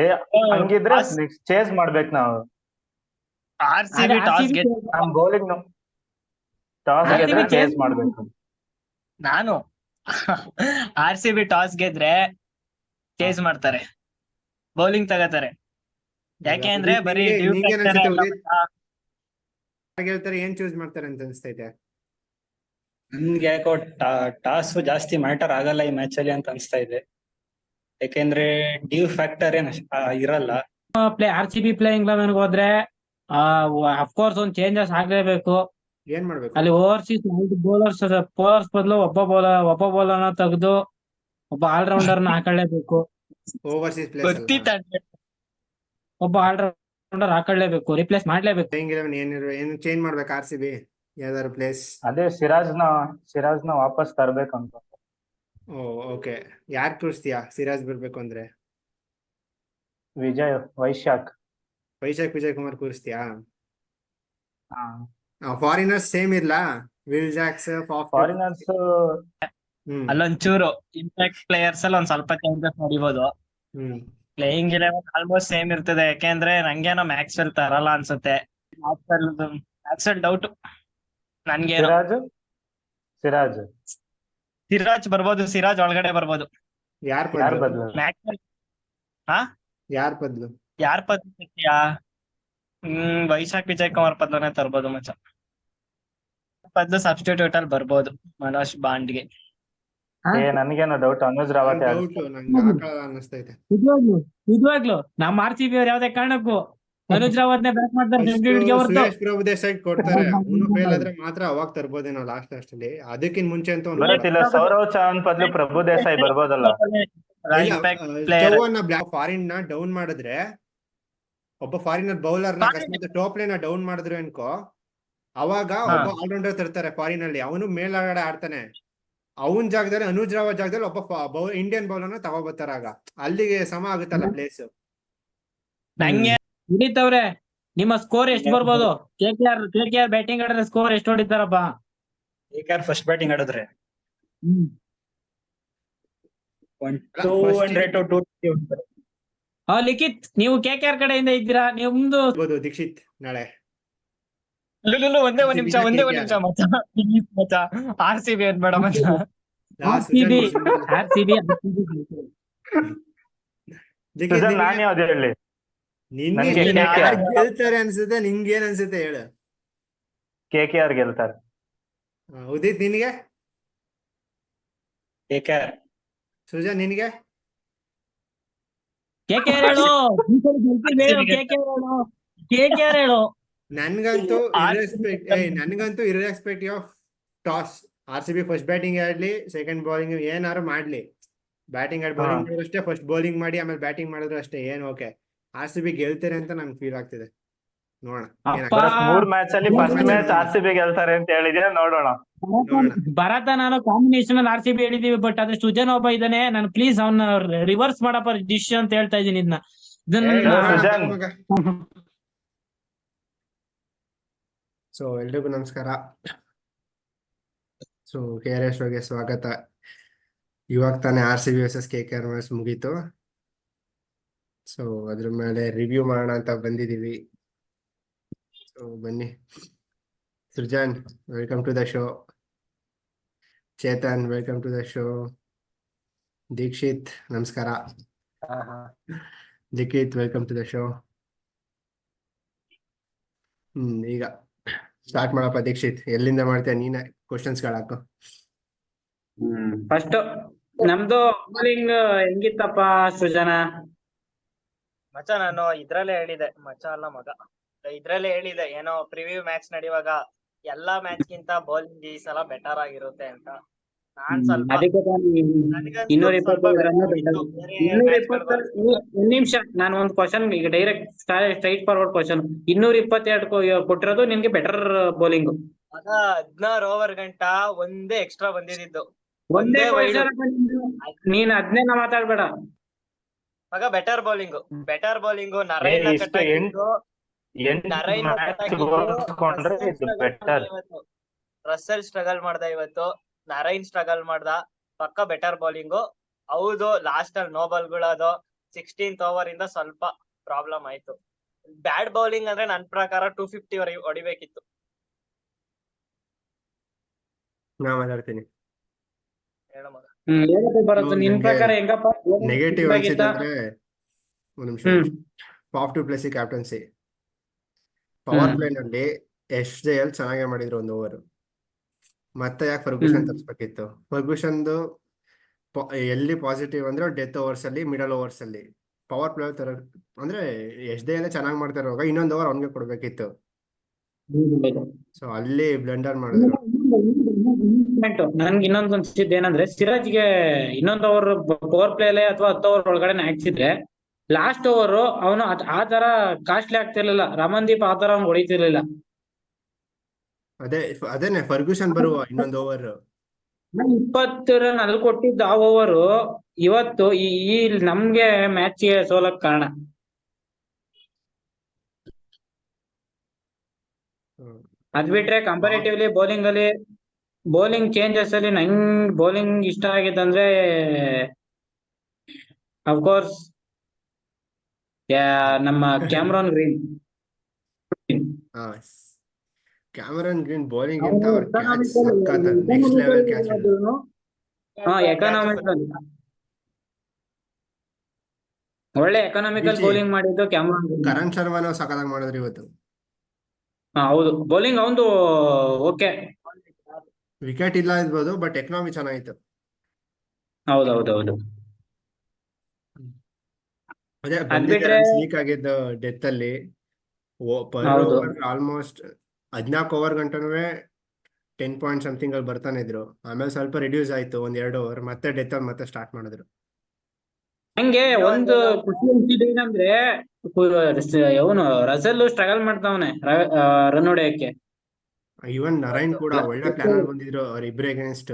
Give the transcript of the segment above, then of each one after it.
ಏ ಹಂಗಿದ್ರೆ next chase ಮಾಡ್ಬೇಕು ನಾವು. ಆರ್ ಸಿ ಬಿ ಟಾಸ್ ಗೆದ್ದು ನಮ್ ಬೌಲಿಂಗ್ ಟಾಸ್ RCB ಗೆದ್ರೆ chase ಚೇಸ್ ಮಾಡ್ಬೇಕು. ನಾನು ಆರ್ ಸಿ ಬಿ ಟಾಸ್ ಗೆದ್ರೆ ಚೇಸ್ ಮಾಡ್ತಾರೆ, ಬೌಲಿಂಗ್ ತಗೋತಾರೆ. ಯಾಕೆ ಅಂದ್ರೆ ಬರೀ ಡ್ಯೂ ನಿಂಗೇನ್ ಫ್ಯಾಕ್ಟರ್ ಅನ್ಸುತ್ತೆ ಉದಿತ್? ಹೇಳ್ತಾರೆ ಏನ್ ಚೂಸ್ ಮಾಡ್ತಾರೆ ಅಂತ ಅನ್ಸ್ತೈತೆ. ನನ್ಗೆ ಯಾಕೋ ಟಾಸ್ ಜಾಸ್ತಿ ಮ್ಯಾಟರ್ ಆಗಲ್ಲ ಈ ಮ್ಯಾಚ್ ಅಲ್ಲಿ ಅಂತ ಅನ್ಸ್ತಾ ಇದೆ. ಯಾಕೆಂದ್ರೆ ಡ್ಯೂ ಫ್ಯಾಕ್ಟರ್ ಏನ್ ಇರಲ್ಲ. RCB ಪ್ಲೇಯಿಂಗ್ 11 ಹೋದ್ರೆ ಅಫ್ಕೋರ್ಸ್ ಒಂದ್ ಚೇಂಜಸ್ ಆಗ್ಲೇಬೇಕು. ಏನ್ ಮಾಡ್ಬೇಕು? ಅಲ್ಲಿ ಓವರ್ಸೀಸ್ ಬೌಲರ್ಸ್ ಬದಲು ಒಬ್ಬ ಬೌಲರ್ನ ತೆಗೆದು ಒಬ್ಬ ಆಲ್ರೌಂಡರ್ ನ ಹಾಕೊಳ್ಳೇಬೇಕು. ಓವರ್ಸೀಸ್ ಪ್ಲೇಸ್ ಒಬ್ಬ ಆಲ್ರೌಂಡರ್ ಹಾಕೊಳ್ಳೇಬೇಕು, ರಿಪ್ಲೇಸ್ ಮಾಡ್ಲೇಬೇಕು. ಪ್ಲೇಯಿಂಗ್ 11 ಏನು ಚೇಂಜ್ ಮಾಡ್ಬೇಕು ಆರ್ ಸಿ ಬಿ ಯಾವ್ದಾದ್ರು ಪ್ಲೇಸ್? ಅದೇ ಸಿರಾಜ್ನ ವಾಪಸ್ ತರ್ಬೇಕಂತ. ಓ ಓಕೆ. ಯಾರ್ ತೋರಿಸ್ತೀಯಾ ಸಿರಾಜ್ ಬರ್ಬೇಕು ಅಂದ್ರೆ? ವೈಶಾಖ್ ವಿಜಯ್ ಕುಮಾರ್ ಕೂರಿಸ್ತೀಯಾ? ಫಾರಿನರ್ಸ್ ಸೇಮ್ ಇರ್ಲಾ? ವಿಲ್ ಜಾಕ್ಸ್, ಫಾರಿನರ್ಸ್ ಅಲ್ಲೊಂಚೂರು ಇಂಪ್ಯಾಕ್ಟ್ ಪ್ಲೇಯರ್ಸ್ ಅಲ್ಲಿ ಒಂದ್ ಸ್ವಲ್ಪ ಚೇಂಜಸ್ ನೋಡಿಬಹುದು. ಪ್ಲೇಯಿಂಗ್ 11 ಆಲ್ಮೋಸ್ಟ್ ಸೇಮ್ ಇರ್ತದೆ. ಯಾಕೆಂದ್ರೆ ನಂಗೇನೋ ಮ್ಯಾಕ್ಸ್ವೆಲ್ ತರಲ್ಲ ಅನ್ಸುತ್ತೆ. ಮ್ಯಾಕ್ಸ್ವೆಲ್ ಡೌಟ್ ನನ್ಗೆ. ಸಿರಾಜ್ ಬರ್ಬೋದು, ಸಿರಾಜ್ ಒಳಗಡೆ ಬರ್ಬೋದು. ಯಾರ್ ಬದಲು? ಮ್ಯಾಕ್ಸ್ವೆಲ್ ಯಾರ್ ಬದಲು? ಯಾರ್ ಪದ್ಯ? ವೈಶಾಖ್ ವಿಜಯ್ ಕುಮಾರ್ ಪದ್ಲನೇ ತರ್ಬೋದು ಮಚ್ಚ. ಪದ್ಲು ಸಬ್ಸ್ಟಿಟ್ಯೂಟ್ ಅಲ್ಲಿ ಬರ್ಬೋದು ಮನೋಜ್ ಬಾಂಡ್ಗೆ. ನನ್ಗೇನೋ ಡೌಟ್, ಅನುಜ್ ರಾವತ್ ಅನ್ನಿಸ್ತೈತೆ. ನಿಜವಾಗ್ಲು ನಮ್ಮ RCB ಅವ್ರು ಯಾವ್ದೇ ಕಾರಣಕ್ಕೂ ಅನುಜ್ ರಾವತ್ನೇ ಬ್ಯಾಟ್ ಮಾಡ್ತಾರೆ. ಸುರೇಶ್ ಪ್ರಭು ದೇಸಾಯಿ ಕೊಡ್ತಾರೆ. ಅವನು ಫೇಲ್ ಆದ್ರೆ ಮಾತ್ರ ಅವಾಗ ತರ್ಬೋದೇನೋ ಲಾಸ್ಟ್ ಅಲ್ಲಿ. ಅದಕ್ಕಿಂತ ಮುಂಚೆ ಅಂತ ಸೌರವ್ ಚೌಹಾಣ್ ಬದಲು ಪ್ರಭು ದೇಸಾಯಿ ಬರ್ಬೋದಲ್ಲ. ಚೌಹಾಣ್ ಫಾರಿನ್ ನ ಡೌನ್ ಮಾಡಿದ್ರೆ, ಒಬ್ಬ ಫಾರಿನರ್ ಬೌಲರ್ ನ ಅಕಸ್ಮಾತ್ ಟಾಪ್ ಲೈನ್ ಡೌನ್ ಮಾಡಿದ್ರು ಅನ್ಕೋ, ಅವಾಗ ಒಬ್ಬ ಆಲ್ರೌಂಡರ್ ತರ್ತಾರೆ ಫಾರಿನ್ ಅಲ್ಲಿ. ಅವನು ಮೇಲ್ಗಡೆ ಆಡ್ತಾನೆ. ಅವನ್ ಜಾಗದಲ್ಲಿ ಅನುಜ್ ರಾವತ್ ಜಾಗದಲ್ಲಿ ಒಬ್ಬ ಇಂಡಿಯನ್ ಬೌಲರ್ ನ ತಗೋಬರ್ತಾರ. ಆಗ ಅಲ್ಲಿಗೆ ಸಮ ಆಗುತ್ತಲ್ಲ ಪ್ಲೇಸ್. ನಂಗೆ ಹಿಡಿತವ್ರೆ. ನಿಮ್ಮ ಸ್ಕೋರ್ ಎಷ್ಟು ಬರ್ಬೋದು? KKR ಬ್ಯಾಟಿಂಗ್ ಆಡಿದ್ರೆ ಸ್ಕೋರ್ ಎಷ್ಟು ಹೊಡಿತಾರಪ್ಪ? KKR ಫಸ್ಟ್ ಬ್ಯಾಟಿಂಗ್ ಆಡಿದ್ರೆ 200 to 250 ಹೊಡಿತಾರೆ. ಲಿಖಿತ್, ನೀವು KKR ಕಡೆಯಿಂದ ಇದ್ದೀರಾ? ನಿಮ್ದು ದೀಕ್ಷಿತ್ ನಾಳೆ ಒಂದೇ ಒಂದ್ ನಿಮಿಷ ಮಚ್ಚ. RCB ಬೇಡ ಮಚ್ಚ. RCB ನಾನು ಯಾವ್ದು ಹೇಳಿ? ಗೆಲ್ತಾರೆ ಅನ್ಸುತ್ತೆ. ನಿಂಗೇನ್ ಅನ್ಸುತ್ತೆ ಹೇಳು? KKR ಗೆಲ್ತಾರೆ. ಉದಿತ್ ನಿನ್ಗೆ? KKR. ಸುಜನ್ ನಿನ್ಗೆ? KKR ಹೇಳು. KKR ಹೇಳು. ನನ್ಗಂತೂ irrespective of toss RCB first batting ಆಡ್ಲಿ, ಸೆಕೆಂಡ್ ಬೌಲಿಂಗ್ ಏನಾರು ಮಾಡ್ಲಿ, ಬ್ಯಾಟಿಂಗ್ ಆಡಿ ಬೌಲಿಂಗ್ ಮಾಡಿದ್ರು ಅಷ್ಟೇ, ಫಸ್ಟ್ ಬೌಲಿಂಗ್ ಮಾಡಿ ಆಮೇಲೆ ಬ್ಯಾಟಿಂಗ್ ಮಾಡಿದ್ರು ಅಷ್ಟೇ, ಏನ್ ಓಕೆ. RCB ಗೆಲ್ತಾರೆ ಅಂತ ನಂಗೆ ಫೀಲ್ ಆಗ್ತಿದೆ. ನೋಡೋಣ. 3 ಮ್ಯಾಚ್ ಅಲ್ಲಿ ಫಸ್ಟ್ ಮ್ಯಾಚ್ RCB ಗೆಲ್ತಾರೆ ಅಂತ ಹೇಳಿದ್ರೆ ನೋಡೋಣ. ಭರತ ನಾನು ಕಾಂಬಿನೇಷನ್ ಅಲ್ಲಿ RCB ಹೇಳಿದೀವಿ, ಬಟ್ ಅದ್ರ ಸುಜನ್ ಒಬ್ಬ ಇದ್ದಾನೆ. ನಾನು ಪ್ಲೀಸ್ ಅವ್ನ ರಿವರ್ಸ್ ಮಾಡಪ್ಪ ಡಿಶ್ ಅಂತ ಹೇಳ್ತಾ ಇದೀನಿ. ಸೊ ಎಲ್ರಿಗೂ ನಮಸ್ಕಾರ. ಸೊ KRS ಶೋಗೆ ಸ್ವಾಗತ. ಇವಾಗ ತಾನೇ RCB ವರ್ಸಸ್ KKR ಮ್ಯಾಚ್ ಮುಗೀತು. ಸೊ ಅದ್ರ ಮೇಲೆ ರಿವ್ಯೂ ಮಾಡೋಣ ಅಂತ ಬಂದಿದೀವಿ. ಸೊ ಬನ್ನಿ. Srujan, welcome to the show. Chetan, welcome to the show. Dikshit, ನಮಸ್ಕಾರ. Likhit, welcome to the show. ಈಗ ಸ್ಟಾರ್ಟ್ ಮಾಡಪ್ಪ. ದೀಕ್ಷಿತ್, ಎಲ್ಲಿಂದ ಮಾಡ್ತೀಯ? ನೀನ ಕ್ವಶನ್ಸ್ ಗಳಾಕು. ಫಸ್ಟ್ ನಮ್ದು ಬೌಲಿಂಗ್ ಹೆಂಗಿತ್ತಪ್ಪ ಸೃಜನ? ಮಚ್ಚ ನಾನು ಇದ್ರಲ್ಲೇ ಹೇಳಿದೆ, ಮಚ್ಚ ಅಲ್ಲ ಮಗ, ಇದ್ರಲ್ಲೇ ಹೇಳಿದೆ ಏನೋ ಪ್ರಿವ್ಯೂ ಮ್ಯಾಚ್ ನಡೆಯುವಾಗ ಎಲ್ಲಾ ಮ್ಯಾಚ್ ಗಿಂತ ಬೌಲಿಂಗ್ ಈ ಸಲ ಬೆಟರ್ ಆಗಿರುತ್ತೆ ಅಂತ. ನಾನ್ ಸ್ವಲ್ಪ ಒಂದ್ ನಿಮಿಷ, ನಾನು ಒಂದ್ ಕ್ವಶನ್ ಈಗ ಡೈರೆಕ್ಟ್ ಸ್ಟ್ರೈಟ್ ಫಾರ್ವರ್ಡ್ ಕ್ವಶನ್. 222 ಕೊಟ್ಟಿರೋದು ನಿನ್ಗೆ ಬೆಟರ್ ಬೌಲಿಂಗ್? ಆಗ 16 ಓವರ್ ಗಂಟ ಒಂದೇ ಎಕ್ಸ್ಟ್ರಾ ಬಂದಿದ್ದು. ಒಂದೇ ನೀನ್ ಅದನ್ನೇ ಮಾತಾಡ್ಬೇಡ ಮಗ. Better bowling Narine Russell struggle ಮಾಡ್ದ ಇವತ್ತು, ನರೈನ್ ಸ್ಟ್ರಗಲ್ ಮಾಡ್ದ. ಪಕ್ಕ ಬೆಟರ್ ಬೌಲಿಂಗು. ಹೌದು, ಲಾಸ್ಟ್ ಅಲ್ಲಿ ನೋ ಬಾಲ್ಗಳದು 16th ಓವರ್ ಇಂದ ಸ್ವಲ್ಪ ಪ್ರಾಬ್ಲಮ್ ಆಯ್ತು. ಬ್ಯಾಡ್ ಬೌಲಿಂಗ್ ಅಂದ್ರೆ ನನ್ ಪ್ರಕಾರ 250 ಹೊಡಿಬೇಕಿತ್ತು. ನಾ ಮಾತಾಡ್ತೀನಿ. ಹೇಳು ಮಗ. ಏನಕ್ಕೆ ಬರುತ್ತೆ ನಿನ್ ನಂಗೆ ಪ್ರಕಾರ ಹೆಂಗಪ್ಪ? ನೆಗೆಟಿವ್ ಚೆನ್ನಾಗಿತ್ತಾ? ಅನ್ಸಿದ್ರೆ ಒಂದ್ ನಿಮಿಷ Faf du Plessis captaincy power play ನಲ್ಲಿ SJL ಚೆನ್ನಾಗೇ ಮಾಡಿದ್ರು ಒಂದು ಓವರ್. ಮತ್ತೆ ಯಾಕೆ ಫರ್ಗೂಸನ್ ತರಿಸ್ಬೇಕಿತ್ತು? ಫರ್ಗೂಸನ್ದು ಎಲ್ಲಿ ಪಾಸಿಟಿವ್ ಅಂದ್ರೆ ಡೆತ್ ಓವರ್ಸ್ ಅಲ್ಲಿ, ಮಿಡಲ್ ಓವರ್ಸ್ ಅಲ್ಲಿ. ಪವರ್ ಪ್ಲೇ ತರ ಅಂದ್ರೆ SJL ಚೆನ್ನಾಗಿ ಮಾಡ್ತಾ ಇರುವಾಗ ಇನ್ನೊಂದು ಓವರ್ ಅವನಿಗೆ ಕೊಡ್ಬೇಕಿತ್ತು. ಸೊ ಅಲ್ಲಿ ಬ್ಲೆಂಡರ್ ಮಾಡಿದ್ರು. ನನ್ಗೆ ಇನ್ನೊಂದು ಅನ್ಸಿದ್ದು ಏನಂದ್ರೆ ಸಿರಾಜ್ಗೆ ಇನ್ನೊಂದು ಓವರ್ ಪವರ್ ಪ್ಲೇ ಅಲ್ಲೇ ಅಥವಾ 10 ಓವರ್ ಒಳಗಡೆ ಹಾಕ್ಸಿದ್ರೆ ಲಾಸ್ಟ್ ಓವರ್ ಅವನು ಆ ತರ ಕಾಸ್ಟ್ಲಿ ಆಗ್ತಿರ್ಲಿಲ್ಲ. ರಮನ್ದೀಪ್ ಆ ತರ ಅವ್ನು ಹೊಡಿತಿರ್ಲಿಲ್ಲ. ಅದೇನೆ ಫರ್ಗೂಸನ್ ಬರುವ ಇನ್ನೊಂದು ಓವರ್ 20 ರನ್ ಅಲ್ಲಿ ಕೊಟ್ಟಿದ್ದ ಆ ಓವರ್ ಇವತ್ತು ಈ ನಮ್ಗೆ ಮ್ಯಾಚ್ ಸೋಲಕ್ ಕಾರಣ. ಅದ್ ಬಿಟ್ರೆ ಕಂಪೇರಿಟಿವ್ಲಿ ಬೌಲಿಂಗ್ ಚೇಂಜಸ್ ಅಲ್ಲಿ ನಂಗ್ ಬೌಲಿಂಗ್ ಇಷ್ಟ ಆಗಿದ್ದಂದ್ರೆ ಅಫ್ಕೋರ್ಸ್ ನಮ್ಮ Cameron green. Cameron green bowling ಅಂತ ಅವ್ರ ಕ್ಯಾಚ್ ಸಖತ್ ನೆಕ್ಸ್ಟ್ ಲೆವೆಲ್ ಕ್ಯಾಚ್. ಎಕನಾಮಿಕಲ್ ಒಳ್ಳೆ ಎಕನಾಮಿಕಲ್ ಬೌಲಿಂಗ್ ಮಾಡಿದ್ದು ಕ್ಯಾಮ್ರಾನ್ ಗ್ರೀನ್. ಕರಣ್ ಶರ್ಮಾನು ಸಖತ್ತಾಗಿ ಮಾಡಿದ್ರು ಇವತ್ತು. ಹೌದು, ಬೌಲಿಂಗ್ ಅವಂದು ಓಕೆ. ವಿಕೆಟ್ ಇಲ್ಲ ಇರ್ಬೋದು ಬಟ್ ಎಕನಾಮಿ ಚೆನ್ನಾಗಿತ್ತು. ಹೌದೌದೌದು. ಅದೇ ಅದ್ ಬಿಟ್ರೆ ಲೀಕ್ ಆಗಿದ್ದು ಡೆತ್ ಅಲ್ಲಿ ಪರ್ ಹೌದು. ಓವರ್ ಆಲ್ಮೋಸ್ಟ್ 14 ಓವರ್ ಗಂಟನೂ 10 ಪಾಯಿಂಟ್ ಸಮಥಿಂಗ್ ಅಲ್ಲಿ ಬರ್ತಾನೆ ಇದ್ರು. ಆಮೇಲೆ ಸ್ವಲ್ಪ ರಿಡ್ಯೂಸ್ ಆಯ್ತು 1-2 ಓವರ್, ಮತ್ತೆ ಡೆತ್ ಅಲ್ಲಿ ಮತ್ತೆ ಸ್ಟಾರ್ಟ್ ಮಾಡಿದ್ರು. ಹಂಗೆ ಒಂದು ಖುಷಿ ಅನ್ಸಿದ್ದು ಏನಂದ್ರೆ ಅವನು ರಸೆಲ್ ಸ್ಟ್ರಗಲ್ ಮಾಡ್ತಾವನೆ ರನ್ ಹೊಡೆಯಕ್ಕೆ. ಇವನ್ ನರೈನ್ ಕೂಡ ಒಳ್ಳೆ ಪ್ಲಾನ್ ಅಲ್ಲಿ ಬಂದಿದ್ರು ಅವ್ರಿಬ್ರು against.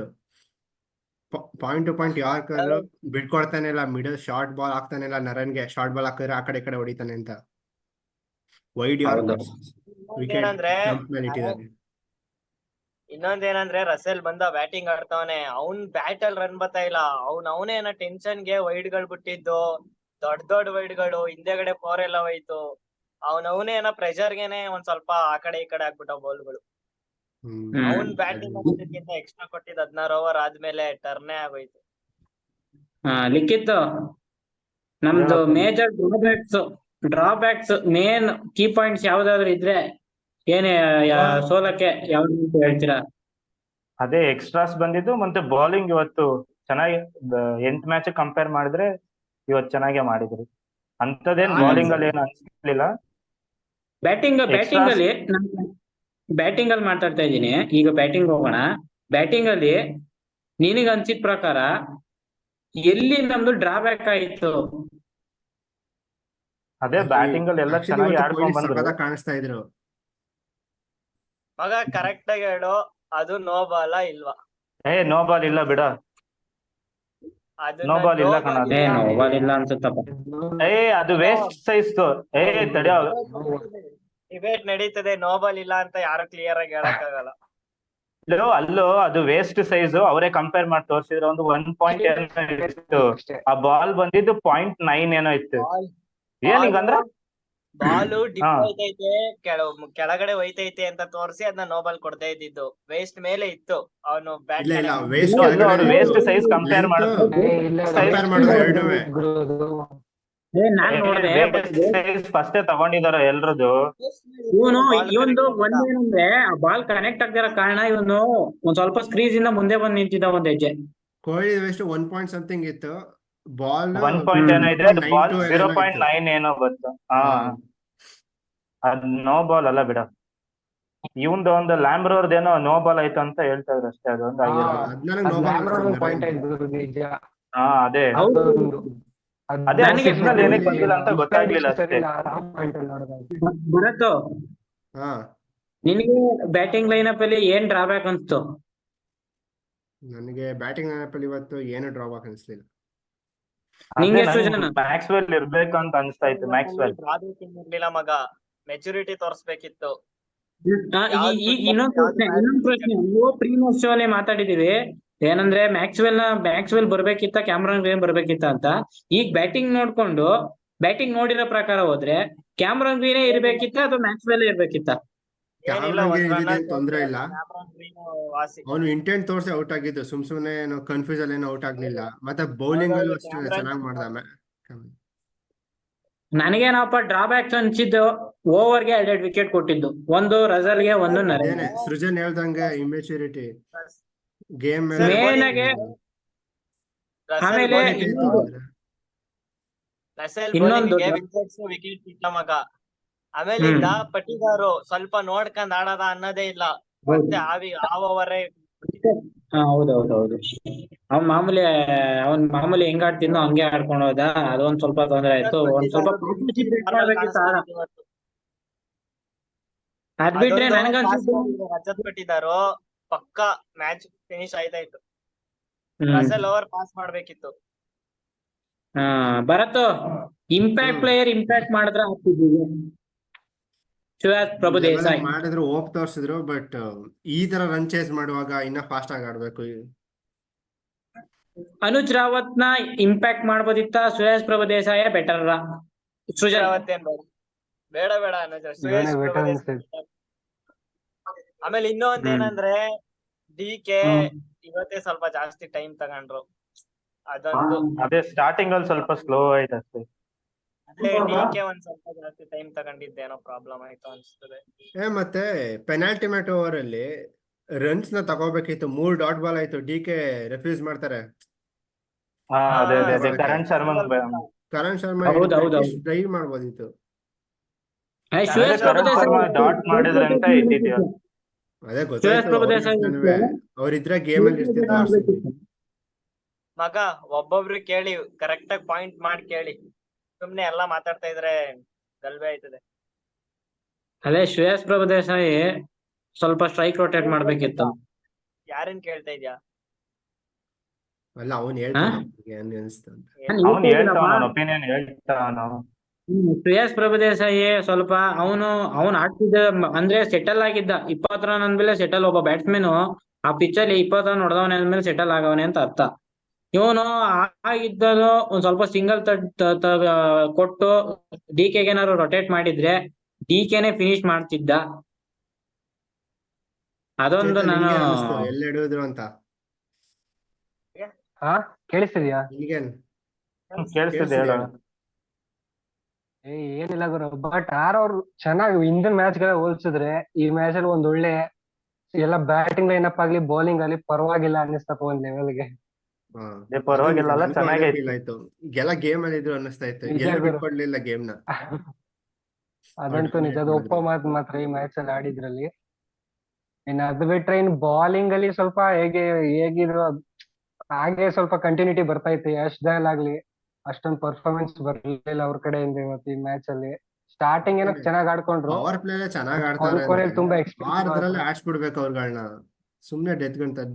Point to point yorker ಬಿಡ್ಕೊಡ್ತಾನೆ ಇಲ್ಲ, ಮಿಡಲ್ ಶಾರ್ಟ್ ಬಾಲ್ ಹಾಕ್ತಾನೆ ಇಲ್ಲ. ನರನ್ಗೆ ಶಾರ್ಟ್ ಬಾಲ್ ಹಾಕಿದ್ರೆ ಆ ಕಡೆ ಈ ಕಡೆ ಹೊಡಿತಾನೆ ಅಂತ ವೈಡ್ ಯಾರ್ಕರ್ಸ್ ವಿಕೆಟ್ ಮೇಲೆ ಇಟ್ಟಿದ್ದಾರೆ. ಇನ್ನೊಂದೇನಂದ್ರೆ ರಸೆಲ್ ಬಂದ ಬ್ಯಾಟಿಂಗ್ ಆಡ್ತಾವನೆ, ಅವ್ನ್ ಬ್ಯಾಟ್ ಅಲ್ಲಿ ರನ್ ಬರ್ತಾ ಇಲ್ಲ. ಅವನೇನ ಟೆನ್ಷನ್ಗೆ ವೈಡ್ ಗಳು ಬಿಟ್ಟಿದ್ದು, ದೊಡ್ಡ ವೈಡ್ ಗಳು ಹಿಂದೆಗಡೆ 4 ಎಲ್ಲ ಹೋಯ್ತು. ಅವನೇನ ಪ್ರೆಷರ್ಗೆನೆ ಒಂದ್ ಸ್ವಲ್ಪ ಆ ಕಡೆ ಈ ಕಡೆ ಆಗ್ಬಿಟ್ಟ ಬಾಲ್ಗಳು. ಅವ್ನ್ ಬ್ಯಾಟಿಂಗ್ ಮಾಡೋದಕ್ಕಿಂತ ಎಕ್ಸ್ಟ್ರಾ ಕೊಟ್ಟಿದ್ 16 ಓವರ್ ಆದ್ಮೇಲೆ ಟರ್ನೇ ಆಗೋಯ್ತು. ಲಿಖಿತ್ ನಮ್ದು major drawbacks main key points ಯಾವ್ದಾದ್ರು ಇದ್ರೆ ಏನೇ ಸೋಲಕ್ಕೆ ಯಾವ್ದು ಹೇಳ್ತೀರಾ? ಅದೇ ಎಕ್ಸ್ಟ್ರಾಸ್ ಬಂದಿದ್ದು ಮತ್ತೆ ಬೌಲಿಂಗ್ ಇವತ್ತು ಚೆನ್ನಾಗಿ 8 ಮ್ಯಾಚ್ ಕಂಪೇರ್ ಮಾಡಿದ್ರೆ ಇವತ್ತು ಚೆನ್ನಾಗೇ ಮಾಡಿದ್ರು. ಅಂತದೇನ್ ಬೌಲಿಂಗ್ ಅಲ್ಲಿ ಏನು ಅನ್ಸ್ಲಿಲ್ಲ. ಬ್ಯಾಟಿಂಗ್ ಅಲ್ಲಿ ಮಾತಾಡ್ತಾ ಇದ್ದೀನಿ. ಈಗ ಬ್ಯಾಟಿಂಗ್ ಹೋಗೋಣ. ಬ್ಯಾಟಿಂಗ್ ಅಲ್ಲಿ ನಿನಗೆ ಅನ್ಸಿದ ಪ್ರಕಾರ ಎಲ್ಲಿ ನಮ್ದು ಡ್ರಾಬ್ಯಾಕ್ ಆಯ್ತು? ಅದೇ ಬ್ಯಾಟಿಂಗ್ ಅಲ್ಲಿ ಎಲ್ಲ ಚೆನ್ನಾಗಿ ಆಡ್ಕೊಂಡ್ ಬಂದ್ರು. ಕಾಣಿಸ್ತಾ ಇದ್ರು ಮಗ ಕರೆಕ್ಟ್ ಆಗಿ ಹೇಳು, ಅದು ನೋ ಬಾಲ ಇಲ್ವಾ? ನೋ ಬಾಲ್ ಇಲ್ಲ ಬಿಡ, ನೋ ಬಾಲ್ ಇಲ್ಲ ಕಣ. ಬಾಲ್ ಇಲ್ಲ ಅನ್ಸುತ್ತಪ್ಪ. ಅದು ವೇಸ್ಟ್ ಸೈಜ್ ತಡಿಯೋ ಡಿಬೇಟ್ ನಡೀತದೆ. ನೋ ಬಾಲ್ ಇಲ್ಲ ಅಂತ ಯಾರು ಕ್ಲಿಯರ್ ಆಗಿ ಹೇಳಕ್ಕಾಗಲ್ಲ. ಅಲ್ಲೋ ಅದು ವೇಸ್ಟ್ ಸೈಜ್ ಅವರೇ ಕಂಪೇರ್ ಮಾಡಿ ತೋರಿಸಿದ್ರೆ ಒಂದು 1 ಪಾಯಿಂಟ್ ಇತ್ತು. ಆ ಬಾಲ್ ಬಂದಿದ್ದು 0.9 ಏನೋ ಇತ್ತು. ಏನಂದ್ರೆ ಬಾಲು ಡಿಪ್ ಹೋಯ್ತೈತೆ, ಕೆಳಗಡೆ ಹೋಯ್ತೈತೆ ಅಂತ ತೋರಿಸಿ ಅದನ್ನ ನೋ ಬಾಲ್ ಕೊಡ್ತಾ ಇದ್ದಿದ್ದು. ವೇಸ್ಟ್ ಮೇಲೆ ಇತ್ತು. ಅವನು ಬ್ಯಾಟ್ ವೇಸ್ಟ್ ಸೈಜ್ ಕಂಪೇರ್ ಫಸ್ಟೇ ತಗೊಂಡಿದಾರ ಎಲ್ರದ್ದು. ಇವನು ಒಂದೇನಂದ್ರೆ ಬಾಲ್ ಕನೆಕ್ಟ್ ಆಗ್ತಿರೋ ಕಾರಣ ಇವನು ಒಂದ್ ಸ್ವಲ್ಪ ಸ್ಕ್ರೀಸ್ ಇಂದ ಮುಂದೆ ಬಂದು ನಿಂತಿದ್ದ ಒಂದ್ ಹೆಜ್ಜೆ. ಕೊಹ್ಲಿ ವೆಸ್ಟ್ 1 ಪಾಯಿಂಟ್ ಸಮಥಿಂಗ್ ಇತ್ತು. ಬಾಲ್ 1 ಪಾಯಿಂಟ್ ಏನೋ ಇದೆ, ಬಾಲ್ 0.9 ಏನೋ ಬಂತು. ಅದ್ ನೋ ಬಾಲ್ ಅಲ್ಲ ಬಿಡ. ಇವಂದು ಒಂದು ಲ್ಯಾಂಬ್ರೋರ್ದೇನೋ ನೋ ಬಾಲ್ ಆಯ್ತು ಅಂತ ಹೇಳ್ತಾ ಇದ್ರು ಅಷ್ಟೇ. ಅದೊಂದು ಅದೇ ಸಿಗ್ನಲ್ ಏನಕ್ಕೆ ಬಂದಿಲ್ಲ ಅಂತ ಗೊತ್ತಾಗ್ಲಿಲ್ಲ ಅಷ್ಟೇ. ಭರತ್, ನಿನಗೆ ಬ್ಯಾಟಿಂಗ್ ಲೈನಪ್ ಅಲ್ಲಿ ಏನ್ ಡ್ರಾಬ್ಯಾಕ್ ಅನ್ಸ್ತು? ನನಗೆ ಬ್ಯಾಟಿಂಗ್ ಲೈನಪ್ ಅಲ್ಲಿ ಇವತ್ತು ಏನು ಡ್ರಾಬ್ಯಾಕ್ ಅನ್ಸ್ಲಿಲ್ಲ. ಮ್ಯಾಕ್ಸ್ವೆಲ್ ಇರ್ಬೇಕು ಅಂತ ಅನ್ಸ್ತಾ ಇತ್ತು. ಮ್ಯಾಕ್ಸ್ವೆಲ್ ಇರ್ಲಿಲ್ಲ ಮಗ, ಮೆಚುರಿಟಿ ತೋರ್ಸ್ಬೇಕಿತ್ತು. ಇನ್ನೊಂದು ಪ್ರಶ್ನೆ ಪ್ರೀ ಮ್ಯಾಚ್ ಅಲ್ಲಿ ಮಾತಾಡಿದೀವಿ. ಏನಂದ್ರೆ ಮ್ಯಾಕ್ಸ್ವೆಲ್ ಬರ್ಬೇಕಿತ್ತ, ಕ್ಯಾಮ್ರಾನ್ ಗ್ರೀನ್ ಬರ್ಬೇಕಿತ್ತ ಅಂತ. ಈಗ ಬ್ಯಾಟಿಂಗ್ ನೋಡಿರೋ ಪ್ರಕಾರ ಹೋದ್ರೆ ಕ್ಯಾಮ್ರಾನ್ ಗ್ರೀನೇ ಇರ್ಬೇಕಿತ್ತ ಅಥವಾ ಮ್ಯಾಕ್ಸ್ವೆಲ್ ಇರ್ಬೇಕಿತ್ತ? ಏನಿಲ್ಲ, ಕ್ಯಾಮ್ರಾನ್ಗೆ ಒಂದ್ ರನ್ ಇದೇನ್ ತೊಂದ್ರೆ ಇಲ್ಲ, ಕ್ಯಾಮ್ರಾನ್ ಗ್ರೀನ್ ವಾಸಿ. ಅವನು ಇಂಟೆಂಟ್ ತೋರ್ಸಿ ಔಟ್ ಆಗಿದ್ದು, ಸುಮ್ನೆ ಏನೋ ಕನ್ಫ್ಯೂಸ್ ಅಲ್ಲಿ ಏನೋ ಔಟ್ ಆಗ್ಲಿಲ್ಲ. ಮತ್ತೆ ಬೌಲಿಂಗ್ ಅಲ್ಲೂ ಅಷ್ಟೇ ಚೆನ್ನಾಗಿ ಮಾಡ್ದ. ನನಗೇನಪ್ಪ ಡ್ರಾಬ್ಯಾಕ್ಸ್ ಅನ್ಸಿದ್ದು, ಓವರ್ಗೆ 2 ವಿಕೆಟ್ ಕೊಟ್ಟಿದ್ದು, ಒಂದು ರಜಲ್ಗೆ, ಒಂದು ನರೇನ್. ಅದೇನೆ ಸೃಜನ್ ಹೇಳ್ದಂಗೆ ಇಮ್ಮೆಚುರಿಟಿ, ಗೇಮ್ ಸರ್, ಮೇನ್ ಆಗಿ ಆಮೇಲೆ ಇನ್ನೊಂದು ವಿಕೆಟ್ಸ್ ಬಿಟ್ಟ ಮಗ. ಆಮೇಲಿಂದ ಪಟ್ಟಿದಾರು ಸ್ವಲ್ಪ ನೋಡ್ಕೊಂಡ್ ಆಡದ ಅನ್ನೋದೇ ಇಲ್ಲ, ಮತ್ತೆ ಓವರೇ. ಹೌದೌದೌದು. ಅವ್ನ್ ಮಾಮೂಲಿ ಹೆಂಗ್ ಆಡ್ತಿದ್ನೋ ಹಂಗೆ ಆಡ್ಕೊಂಡು ಹೋದ. ಅದೊಂದ್ ಸ್ವಲ್ಪ ತೊಂದ್ರೆ ಆಯ್ತು. ಒಂದ್ ಸ್ವಲ್ಪ ಅದ್ ಬಿಟ್ರೆ ನನಗನ್ಸುತ್ತೆ ರಜತ್ ಪಟ್ಟಿದಾರು ಪಕ್ಕ ಮ್ಯಾಚ್ ಫಿನಿಶ್ ಆಯ್ತಾ ಇತ್ತು. ರಸೆಲ್ ಓವರ್ ಪಾಸ್ ಮಾಡ್ಬೇಕಿತ್ತು. ಭರತ್, ಇಂಪ್ಯಾಕ್ಟ್ ಪ್ಲೇಯರ್ ಇಂಪ್ಯಾಕ್ಟ್ ಮಾಡಿದ್ರ ಆಗ್ತಿದ್ದೀವಿ. ಶ್ರೇಯಸ್ ಪ್ರಭು ದೇಸಾಯಿ ಮಾಡಿದ್ರು, ಹೋಪ್ ತೋರ್ಸಿದ್ರು. ಬಟ್ ಈ ತರ ರನ್ ಚೇಸ್ ಮಾಡುವಾಗ ಇನ್ನ ಫಾಸ್ಟ್ ಆಗಿ ಆಡ್ಬೇಕು. ಅನುಜ್ ರಾವತ್ ನ ಇಂಪ್ಯಾಕ್ಟ್ ಮಾಡ್ಬೋದಿತ್ತ, ಶ್ರೇಯಸ್ ಪ್ರಭು ದೇಸಾಯ ಬೆಟರ್? ಸೃಜನ್ ಬೇಡ ಆಮೇಲೆ ಇನ್ನೊಂದ್ ಏನಂದ್ರೆ ಡಿ.ಕೆ ಇವತ್ತೇ ಸ್ವಲ್ಪ ಜಾಸ್ತಿ ಟೈಮ್ ತಗೊಂಡ್ರು. ಅದೊಂದು ಅದೇ ಸ್ಟಾರ್ಟಿಂಗ್ ಅಲ್ಲಿ ಸ್ವಲ್ಪ ಸ್ಲೋ ಆಯ್ತು ಅಷ್ಟೇ. ಡಿ.ಕೆ ಒಂದ್ ಸ್ವಲ್ಪ ಜಾಸ್ತಿ ಟೈಮ್ ತಗೊಂಡಿದ್ದೇನೋ ಪ್ರಾಬ್ಲಮ್ ಆಯ್ತು ಅನ್ಸ್ತದೆ. ಮತ್ತೆ ಪೆನಾಲ್ಟಿ ಓವರ್ ಅಲ್ಲಿ ರನ್ಸ್ ನ ತಗೋಬೇಕಿತ್ತು. 3 ಡಾಟ್ ಬಾಲ್ ಆಯ್ತು, ಡಿ.ಕೆ ರೆಫ್ಯೂಸ್ ಮಾಡ್ತಾರೆ. ಅದೇ ಕರಣ್ ಶರ್ಮಾ ಟ್ರೈ ಮಾಡ್ಬೋದಿತ್ತು. ಡಾಟ್ ಮಾಡಿದ್ರೆ ಅಂತ ಇದ್ದಿದ್ದೀವಿ. ಅದೇ ಗೊತ್ತಾಯ್ತು, ಅವ್ರಿದ್ರೆ ಗೇಮ್ ಅಲ್ಲಿ ಇರ್ತಿದ್ರು. ಮಗ ಒಬ್ಬೊಬ್ರು ಕೇಳಿ ಕರೆಕ್ಟ್ ಆಗಿ ಪಾಯಿಂಟ್ ಮಾಡಿ ಕೇಳಿ, ಸುಮ್ನೆ ಎಲ್ಲಾ ಮಾತಾಡ್ತಾ ಇದ್ರೆ ಗಲ್ಬೆ ಆಯ್ತದೆ. ಅದೇ ಶ್ರೇಯಸ್ ಪ್ರಭು ದೇಸಾಯಿ ಸ್ವಲ್ಪ ಸ್ಟ್ರೈಕ್ ರೊಟೇಟ್ ಮಾಡ್ಬೇಕಿತ್ತು. ಯಾರನ್ ಕೇಳ್ತಾ ಇದ್ಯಾ? ಅಲ್ಲ, ಅವ್ನು ಹೇಳ್ತಾನೆ ಒಪಿನಿಯನ್ ಹೇಳ್ತಾನ. ಶ್ರೇಯಸ್ ಪ್ರಭು ದೇಸಾಯಿ ಸ್ವಲ್ಪ ಅವನು ಆಡ್ತಿದ್ದ ಅಂದ್ರೆ ಸೆಟಲ್ ಆಗಿದ್ದ. 20 ರನ್ ಅಂದ್ಮೇಲೆ ಸೆಟಲ್. ಒಬ್ಬ ಬ್ಯಾಟ್ಸ್ಮನ್ ಆ ಪಿಚ್ ಅಲ್ಲಿ 20 ರನ್ ಹೊಡೆದವನೇ ಅಂದ್ಮೇಲೆ ಸೆಟಲ್ ಆಗವನೆ ಅಂತ ಅರ್ಥ. ಇವನು ಆಗಿದ್ದನು ಒಂದ್ ಸ್ವಲ್ಪ ಸಿಂಗಲ್ ಕೊಟ್ಟು ಡಿ.ಕೆಗೆ ಏನಾದ್ರು ರೊಟೇಟ್ ಮಾಡಿದ್ರೆ ಡಿ.ಕೆನೆ ಫಿನಿಶ್ ಮಾಡ್ತಿದ್ದ. ಅದೊಂದು ನಾನು ಎಲ್ಲಿ ಹಿಡಿದ್ರು ಅಂತ. ಕೇಳಿಸ್ತಿದ್ಯಾ? ಕೇಳಿಸ್ತಿದೆ, ಹೇಳ. ಏನಿಲ್ಲ ಗುರು, ಬಟ್ ಅವ್ರು ಚೆನ್ನಾಗಿ ಹಿಂದಿನ ಮ್ಯಾಚ್ ಗಳ ಹೋಲ್ಸಿದ್ರೆ ಈ ಮ್ಯಾಚ್ ಅಲ್ಲಿ ಒಂದ್ ಒಳ್ಳೆ ಎಲ್ಲ ಬ್ಯಾಟಿಂಗ್ ಲೈನಪ್ ಆಗ್ಲಿ ಬೌಲಿಂಗ್ ಆಗ್ಲಿ ಪರವಾಗಿಲ್ಲ ಅನ್ನಿಸ್ತಪ್ಪ ಒಂದ್ ಲೆವೆಲ್ಗೆ. ಪರವಾಗಿಲ್ಲ, ಚೆನ್ನಾಗೈತು. ಎಲ್ಲ ಗೇಮ್ ಅಲ್ಲಿ ಇದ್ರು ಅನ್ನಿಸ್ತಾ ಇತ್ತು, ಎಲ್ಲ ಬಿಟ್ಕೊಡ್ಲಿಲ್ಲ ಗೇಮ್ ನ. ಅದಂತೂ ನಿಜ, ಅದು ಒಪ್ಪೋ ಮಾತ್ರ ಈ ಮ್ಯಾಚ್ ಅಲ್ಲಿ ಆಡಿದ್ರಲ್ಲಿ. ಇನ್ನು ಅದು ಬಿಟ್ರೆ ಇನ್ ಬೌಲಿಂಗ್ ಅಲ್ಲಿ ಸ್ವಲ್ಪ ಹೇಗಿದ್ರು ಹಾಗೆ ಸ್ವಲ್ಪ ಕಂಟಿನ್ಯೂಟಿ ಬರ್ತಾ ಇತ್ತು. ಯಶ್ ದಯಾಲ್ ಆಗ್ಲಿ ಅಷ್ಟೊಂದು ಪರ್ಫಾರ್ಮೆನ್ಸ್ ಬರ್ಲಿಲ್ಲ ಅವ್ರ ಕಡೆಯಿಂದ ಇವತ್ತು ಈ ಮ್ಯಾಚ್ ಅಲ್ಲಿ. ಸ್ಟಾರ್ಟಿಂಗ್ ಏನೋ ಚೆನ್ನಾಗಿ ಆಡ್ಕೊಂಡ್ರು, ಪವರ್ ಪ್ಲೇ ಚೆನ್ನಾಗಿ ಆಡ್ತಾರೆ. ತುಂಬಾ ಆದ್ರಲ್ಲಿ ಆಡ್ಸ್ಬಿಡ್ಬೇಕು ಅವ್ರಗಳನ್ನ. ಸುಮ್ನೆ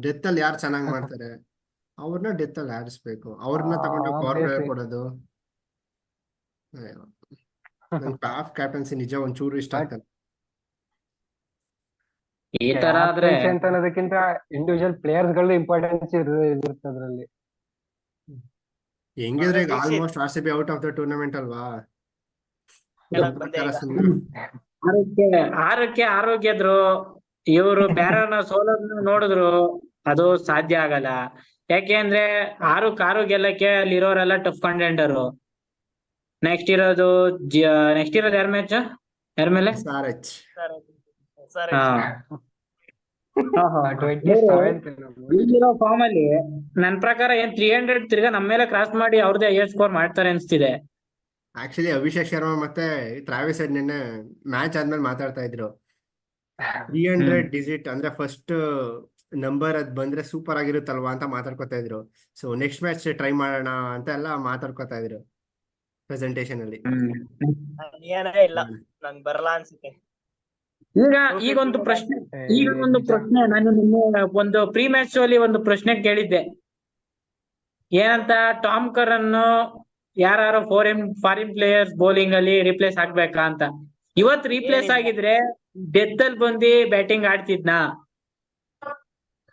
ಡೆತ್ ಅಲ್ಲಿ ಯಾರು ಚೆನ್ನಾಗಿ ಮಾಡ್ತಾರೆ ಅವ್ರನ್ನ ಡೆತ್ ಅಲ್ಲಿ ಆಡಿಸ್ಬೇಕು. ಅವ್ರನ್ನ ತಗೊಂಡು ಪವರ್ ಪ್ಲೇ ಕೊಡೋದು. ಟಾಪ್ ಕ್ಯಾಪ್ಟನ್ಸಿ ನಿಜ ಒಂಚೂರು ಇಷ್ಟ ಆಗ್ತದೆ. ಈ ತರ ಆದ್ರೆ ಅಂತ ಅನ್ನೋದಕ್ಕಿಂತ ಇಂಡಿವಿಜುವಲ್ ಪ್ಲೇಯರ್ಸ್ ಗಳು ಇಂಪಾರ್ಟೆನ್ಸ್ ಇರುತ್ತೆ ಅದ್ರಲ್ಲಿ. ಹೆಂಗಿದ್ರೆ ಈಗ almost RCB out of the tournament ಅಲ್ವಾ. ಆರಕ್ಕೆ ಆರೋಗ್ಯದ್ರು ಇವರು ಬೇರೆಯವ್ರನ್ನ ಸೋಲೋದನ್ನ ನೋಡಿದ್ರು ಅದು ಸಾಧ್ಯ ಆಗಲ್ಲ. ಯಾಕೆಂದ್ರೆ 6 ಗೆಲ್ಲಕ್ಕೆ ಅಲ್ಲಿ ಇರೋರೆಲ್ಲ ಟಫ್ ಕಂಟೆಂಡರ್. ನೆಕ್ಸ್ಟ್ ಇರೋದು ಯಾರ ಮ್ಯಾಚ್ ಯಾರ ಮೇಲೆ? ಈಗಿರೋ ಫಾರ್ಮ್ ಅಲ್ಲಿ ನನ್ ಪ್ರಕಾರ ಏನ್ 300 ತಿರ್ಗಾ ನಮ್ಮ ಮೇಲೆ ಕ್ರಾಸ್ ಮಾಡಿ ಅವ್ರದೇ ಹೈಯೆಸ್ಟ್ ಸ್ಕೋರ್ ಮಾಡ್ತಾರೆ ಅನ್ಸ್ತಿದೆ. ಆಕ್ಚುಲಿ ಅಭಿಷೇಕ್ ಶರ್ಮಾ ಮತ್ತೆ ಟ್ರಾವಿಸ್ ಹೆಡ್ ನಿನ್ನೆ ಮ್ಯಾಚ್ ಆದ್ಮೇಲೆ ಮಾತಾಡ್ತಾ ಇದ್ರು, 300 ಡಿಜಿಟ್ ಅಂದ್ರೆ ಫಸ್ಟ್ ನಂಬರ್ ಅದ್ ಬಂದ್ರೆ ಸೂಪರ್ ಆಗಿರುತ್ತಲ್ವಾ ಅಂತ ಮಾತಾಡ್ಕೊತಾ ಇದ್ರು. ಸೊ ನೆಕ್ಸ್ಟ್ ಮ್ಯಾಚ್ ಟ್ರೈ ಮಾಡೋಣ ಅಂತ ಎಲ್ಲ ಮಾತಾಡ್ಕೊತಾ ಇದ್ರು ಪ್ರೆಸೆಂಟೇಶನ್ ಅಲ್ಲಿ. ಇಲ್ಲ ನಂಗೆ ಬರಲ್ಲ ಅನ್ಸುತ್ತೆ. ಈಗೊಂದು ಪ್ರಶ್ನೆ ನಾನು ನಿನ್ನೆ ಒಂದು ಪ್ರೀ ಮ್ಯಾಚ್ ಅಲ್ಲಿ ಒಂದು ಪ್ರಶ್ನೆ ಕೇಳಿದ್ದೆ. ಏನಂತ, ಟಾಮ್ ಕರನ್ ಯಾರು ಫಾರಿನ್ ಪ್ಲೇಯರ್ಸ್ ಬೌಲಿಂಗ್ ಅಲ್ಲಿ ರಿಪ್ಲೇಸ್ ಆಗ್ಬೇಕಾ ಅಂತ. ಇವತ್ ರಿಪ್ಲೇಸ್ ಆಗಿದ್ರೆ ಡೆತ್ ಅಲ್ಲಿ ಬಂದು ಬ್ಯಾಟಿಂಗ್ ಆಡ್ತಿದ್ನಾ?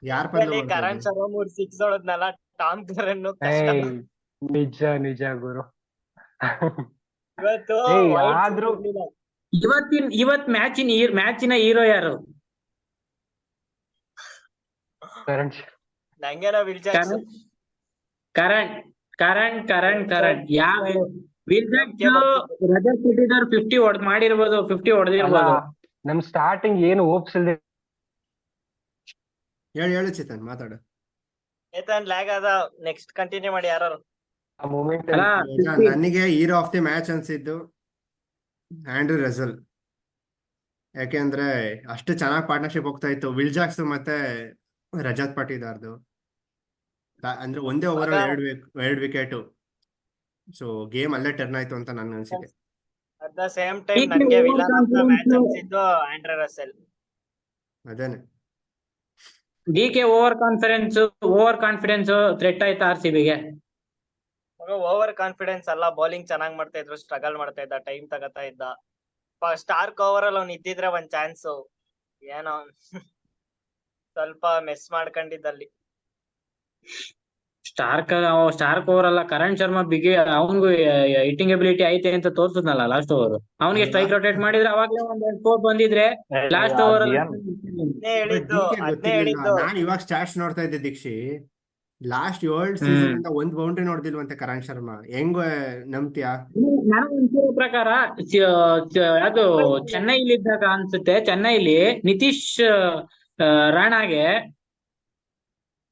ಯಾರ್ ಬದಲು ಮಾಡ್ತಾ ಕರಣ್ ಇದ್ದೀವಿ? ಶರ್ಮಾ 3 ಸಿಕ್ಸ್ ಹೊಡದ್ನಲ್ಲ, ಟಾಮ್ ಕರಣ್ ಕಷ್ಟ. ಏಯ್ ನಿಜ ನಿಜ ಗುರು. ಇವತ್ತು ಏಯ್ ವೈಟ್ ಆದ್ರೂ ಇವತ್ ಮ್ಯಾಚಿನ ಹೀರೋ ಯಾರು? ಕರಣ್ ನಂಗೇನೋ ವಿಲ್ ಜಾಕ್ಸ್. ಕರಣ್ ಕರಣ್ ಯಾವ ವಿಲ್ ಜಾಕ್ಸ್ ರಜತ್ ಪಟ್ಟಿದಾರ್ 50 ಮಾಡಿರ್ಬೋದು, 50 ಅಲ್ಲ, ಹೊಡೆದಿರ್ಬೋದು. ನಮ್ ಸ್ಟಾರ್ಟಿಂಗ್ ಏನು ಹೋಪ್ಸ್ ಇಲ್ದೆ ಹೇಳು ಚೇತನ್, ಮಾತಾಡು. ಏತನ್ ಲ್ಯಾಗ್ ಅದ. ನೆಕ್ಸ್ಟ್ ಕಂಟಿನ್ಯೂ ಮಾಡಿ ಯಾರು. ಆ ಮೂಮೆಂಟ್ ಅಲ್ಲ ಈಗ ನನಗೆ ಹೀರೋ ಆಫ್ ದಿ ಮ್ಯಾಚ್ ಅನ್ಸಿದ್ದು ಆಂಡ್ರೂ ರಸಲ್. ಯಾಕೆಂದ್ರೆ ಅಷ್ಟು ಚೆನ್ನಾಗಿ ಪಾರ್ಟ್ನರ್ಶಿಪ್ ಹೋಗ್ತಾ ಇತ್ತು ವಿಲ್ ಜಾಕ್ಸ್ ಮತ್ತೆ ರಜತ್ ಪಾಟಿದಾರ್ದು. ಅಂದ್ರೆ ಒಂದೇ ಓವರ್ ಆಗ ಎರಡು ವಿಕೆಟ್. ಸೊ ಗೇಮ್ ಅಲ್ಲೇ ಟರ್ನ್ ಆಯ್ತು ಅಂತ ನನ್ ಅನ್ಸಿಕೆ. ಅಟ್ ದ ಸೇಮ್ ಟೈಮ್ ನನ್ಗೆ ವಿಲನ್ ಆಫ್ ದ ಮ್ಯಾಚ್ ಅನ್ಸಿದ್ದು ಆಂಡ್ರೆ ರಸೆಲ್. ಅದೇನೆ ಡಿಕೆ ಓವರ್ ಕಾನ್ಫಿಡೆನ್ಸ್ ಥ್ರೆಟ್ ಆಯ್ತಾ RCBಗೆ? ಓವರ್ ಕಾನ್ಫಿಡೆನ್ಸ್ ಅಲ್ಲ, ಬೌಲಿಂಗ್ ಚೆನ್ನಾಗ್ ಮಾಡ್ತಾ ಇದ್ರು, ಸ್ಟ್ರಗಲ್ ಮಾಡ್ತಾ ಇದ್ದ, ಟೈಮ್ ತಗೋತಾ ಇದ್ದ. ಸ್ಟಾರ್ಕ್ ಓವರ್ ಅಲ್ಲಿ ಅವ್ನು ಇದ್ದಿದ್ರೆ ಒಂದ್ ಚಾನ್ಸ್ ಏನೋ ಸ್ವಲ್ಪ ಮಿಸ್ ಮಾಡ್ಕೊಂಡಿದ್ದಲ್ಲಿ. ಸ್ಟಾರ್ಕ್ ಓವರ್ ಅಲ್ಲ, ಕರಣ್ ಶರ್ಮಾ ಅವನ್ಗೂ ಹಿಟ್ಟಿಂಗ್ ಎಬಿಲಿಟಿ ಐತೆ ಅಂತ ತೋರ್ಸದ್ನಲ್ಲ ಲಾಸ್ಟ್ ಓವರ್. ಅವನಿಗೆ ಸ್ಟ್ರೈಕ್ ರೊಟೇಟ್ ಮಾಡಿದ್ರೆ ಅವಾಗ್ಲೇ ಒಂದ್ 2 4 ಬಂದಿದ್ರೆ ಲಾಸ್ಟ್ ಓವರ್ ಅಲ್ಲಿ. ಅದ್ನೇ ಹೇಳಿದ್ದು. ನಾನು ಇವಾಗ ಸ್ಟಾಟ್ಸ್ ನೋಡ್ತಾ ಇದ್ದೆ ದೀಕ್ಷಿ. ಲಾಸ್ಟ್ 7 ಸೀಸನ್ ಅಂತ ಒಂದ್ ಬೌಂಡ್ರಿ ನೋಡ್ದಿಲ್ವಂತೆ ಕರಣ್ ಶರ್ಮಾ. ಹೆಂಗ ನಂಬ್ತೀಯಾ? ನನಗೆ ಅನ್ಸಿರೋ ಪ್ರಕಾರ ಅದು ಚೆನ್ನೈಲಿ ಇದ್ದಾಗ ಅನ್ಸುತ್ತೆ, ಚೆನ್ನೈಲಿ ನಿತೀಶ್ ರಾಣಾಗೆ